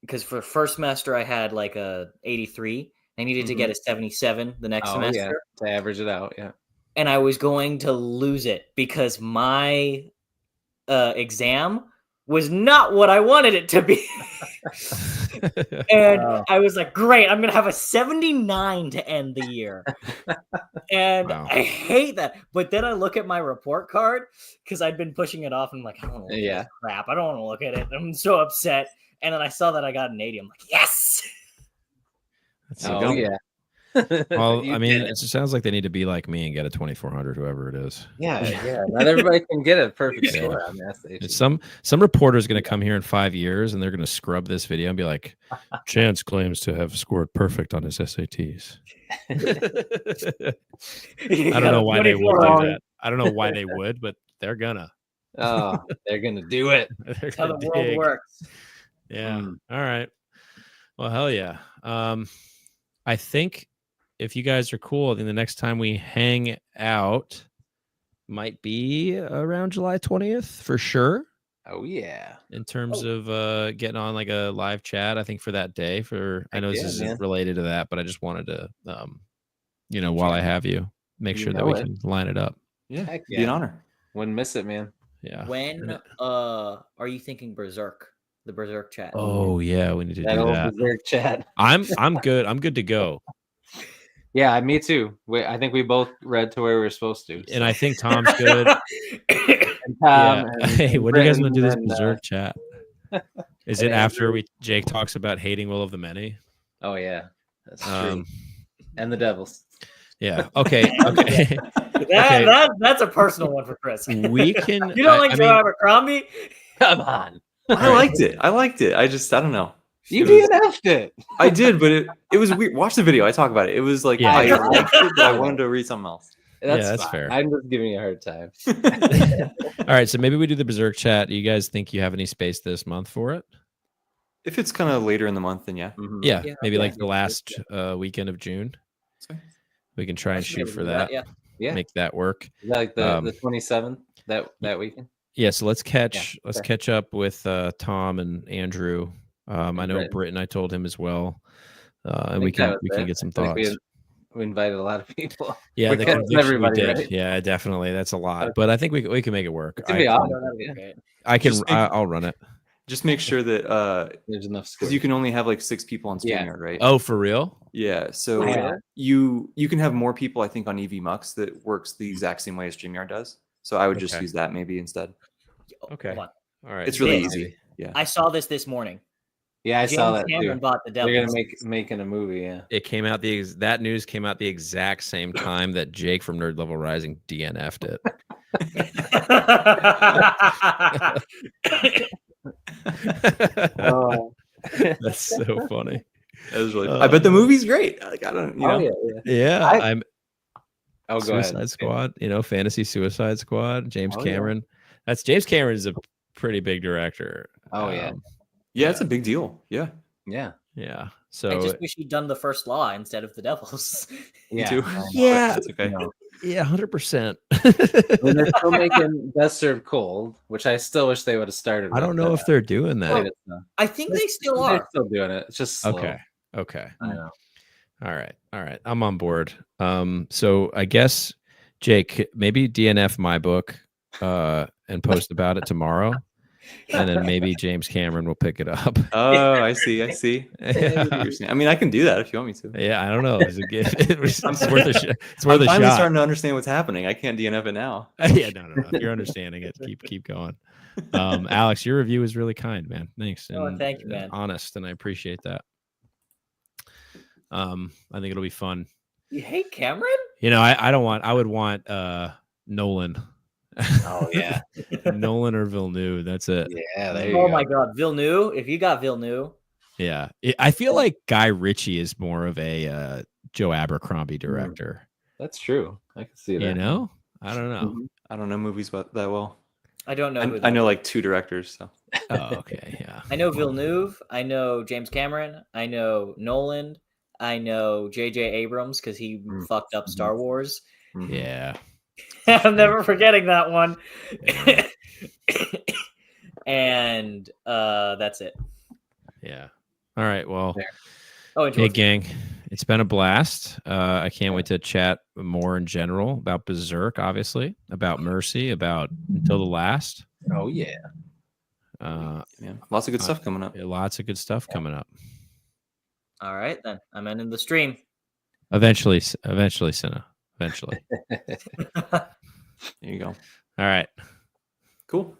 because for first semester I had like a 83. I needed to get a 77 the next semester to average it out. Yeah, and I was going to lose it because my exam was not what I wanted it to be. And I was like, great, I'm going to have a 79 to end the year. And I hate that. But then I look at my report card because I'd been pushing it off. And I'm like, I don't want to look at this crap. I don't want to look at it. I'm so upset. And then I saw that I got an 80. I'm like, yes. Yeah. Well, I mean, it sounds like they need to be like me and get a 2400, whoever it is. Yeah. Not everybody can get a perfect score on the SAT. Some reporter is going to come here in 5 years and they're going to scrub this video and be like, Chance claims to have scored perfect on his SATs. I don't know why they would do that. I don't know why they would, but they're gonna. Oh, they're gonna do it. That's how the world works. Yeah. All right. Well, hell yeah. I think if you guys are cool, then the next time we hang out might be around July 20th for sure. Oh yeah. In terms of getting on like a live chat, I think for that day. I know this isn't related to that, but I just wanted to, while I have you, make sure that we can line it up. Yeah, be an honor. Wouldn't miss it, man. Yeah. When are you thinking Berserk? The Berserk chat. Oh yeah, we need to do that. Berserk chat. I'm good. I'm good to go. Yeah, me too. I think we both read to where we were supposed to. And I think Tom's good. Hey, when do you guys want to do this Berserk chat? Is it after Jake talks about hating Will of the Many? Oh yeah, that's true. And the Devils. Yeah. Okay. Okay. That's a personal one for Chris. We can. You don't like Joe Abercrombie? Come on. I liked it. I don't know. You DNF'd it. I did, but it was weird. Watch the video. I talk about it. It was like I liked it, but I wanted to read something else. That's fair. I'm just giving you a hard time. All right, so maybe we do the Berserk chat. Do you guys think you have any space this month for it? If it's kind of later in the month, then yeah. Mm-hmm. Yeah, maybe like the last weekend of June. We can try and shoot for that. Yeah, make that work. Is that like the 27th that weekend? Yeah, so let's catch up with Tom and Andrew. I know Britton. I told him as well, and we can get some thoughts. We invited a lot of people. Yeah, everybody we did. Right? Yeah, definitely. That's a lot, but I think we can make it work. I'll run it. Just make sure that there's enough because you can only have like 6 people on StreamYard, right? Oh, for real? Yeah. So you can have more people, I think, on EV Mux that works the exact same way as StreamYard does. So I would just use that maybe instead. Okay. All right. It's really easy. Yeah. I saw this morning. Yeah, I saw that Cameron too. Bought the Devils. They're gonna making a movie. Yeah. It came out that news came out the exact same time that Jake from Nerd Level Rising DNF'd it. That's so funny. That was really. I bet the movie's great. Like I don't. You know. Yeah. I'm. Oh, go Suicide ahead. Squad. Fantasy Suicide Squad. James Cameron. That's James Cameron is a pretty big director. Oh yeah. Yeah, it's a big deal. Yeah. Yeah. Yeah. So I just wish he'd done the First Law instead of the Devils. Yeah. Too. Yeah. That's okay. Yeah, 100%. They're still making Best Served Cold, which I still wish they would have started. I don't know if they're doing that. I think they still They're are. still doing it. It's just slow. Okay. I know. All right. I'm on board. So I guess Jake, maybe DNF my book and post about it tomorrow. And then maybe James Cameron will pick it up. Oh, I see. Yeah. I mean, I can do that if you want me to. Yeah, I don't know. It's worth a shot. It's worth I'm a finally shot. starting to understand what's happening. I can't DNF it now. Yeah, no. If you're understanding it, keep going. Alex, your review is really kind, man. Thanks. And, thank you, man. Honest, and I appreciate that. I think it'll be fun. You hate Cameron? I would want Nolan. Oh yeah. Nolan or Villeneuve. That's it. Yeah. There you go. My God, Villeneuve! If you got Villeneuve, yeah. I feel like Guy Ritchie is more of a Joe Abercrombie director. That's true. I can see that. I don't know. I don't know movies that well. I don't know. who I that know is. like 2 directors. So Oh, okay, yeah. I know Villeneuve. I know James Cameron. I know Nolan. I know J.J. Abrams because he fucked up Star Wars. Yeah. I'm never forgetting that one. Yeah. And that's it. Yeah. All right. Well, Oh, and hey, George. gang, it's been a blast. I can't wait to chat more in general about Berserk, obviously, about Mercy, about Until the Last. Oh yeah. yeah, lots of good stuff coming up. Lots of good stuff coming up. All right, then. I'm ending the stream. Eventually, Cinna. Eventually. There you go. All right. Cool.